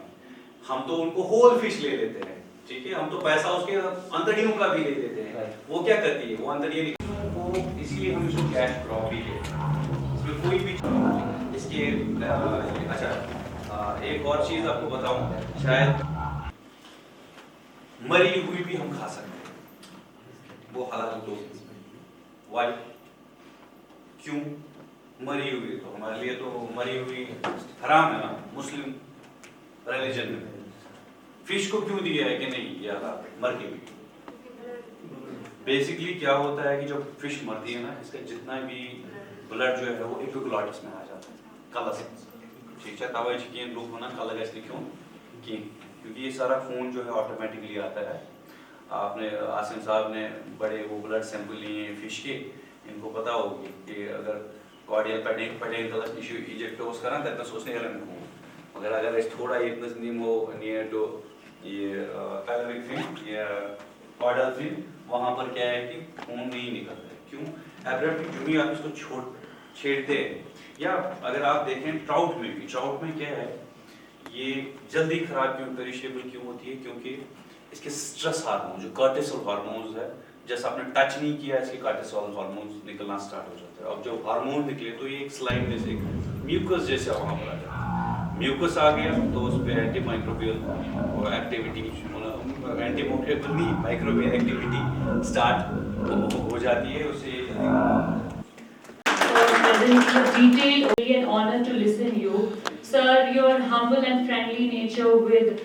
हम तो उनको होल फिश ले लेते हैं, ठीक है, हम तो पैसा उसके अंतड़ियों का भी ले लेते हैं। वो क्या करती है वो अंतड़ियाँ वो, इसलिए हम इसको कैश क्रॉप भी कहते हैं। इसमें कोई भी इसके अच्छा एक और चीज आपको बताऊं, शायद मरी हुई भी हम खा सकते हैं, वो हलाल तो वाई क्यों? मरी हुई तो हमारे लिए तो मरी हुई हराम है ना मुस्लिम रिलीजन में। फिश को क्यों दिया है कि नहीं ये हलाल मर के भी? बेसिकली क्या होता है कि जब फिश मरती है ना, इसका जितना भी ब्लड जो है वो एपिग्लॉटिस में आ जाता है कलर, ठीक है। तवे चिकन लोग होना कलर ऐसे क्यों कि क्योंकि ये सारा खून जो है ऑटोमेटिकली आता है। आपने आसिम साहब ने बड़े वो ब्लड सैंपल लिए हैं फिश के, इनको पता होगी कि अगर कार्डियल पेडेंटल टिश्यू इजेक्ट उसका ना करना सोचने वाला में खून मगर अगर इस थोड़ा इतना नीमो नियर टू ये पैल्विक फिन या कॉर्डल फिन, वहाँ पर क्या है कि खून नहीं निकलता है। क्यों? एब्रप्टली जो भी आप इसको छेड़ते हैं, या अगर आप देखें ट्राउट में भी, ट्राउट में क्या है ये जल्दी खराब क्यों पेरिशेबल क्यों होती है? क्योंकि इसके स्ट्रेस हार्मोन जो कॉर्टिसोल हार्मोन्स है, जैसे आपने टच नहीं किया इसके कॉर्टिसोल हार्मोन्स निकलना स्टार्ट हो जाता है। अब जब हार्मोन निकले तो ये एक स्लाइम जैसे म्यूकस जैसे वहाँ पर आ जाता है, म्यूकस आ गया तो उस पर एंटी माइक्रोबियल एक्टिविटी नहीं माइक्रोबियल एक्टिविटी स्टार्ट हो जाती है उससे। For detailed, really an honor to listen you. Sir, your humble and friendly nature with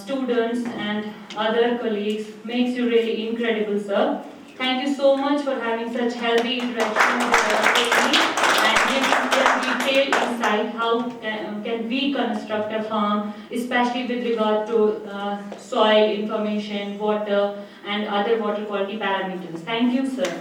students and other colleagues makes you really incredible, sir. Thank you so much for having such healthy interaction with me and giving us detailed insight how can we construct a farm, especially with regard to soil information, water and other water quality parameters. Thank you, sir.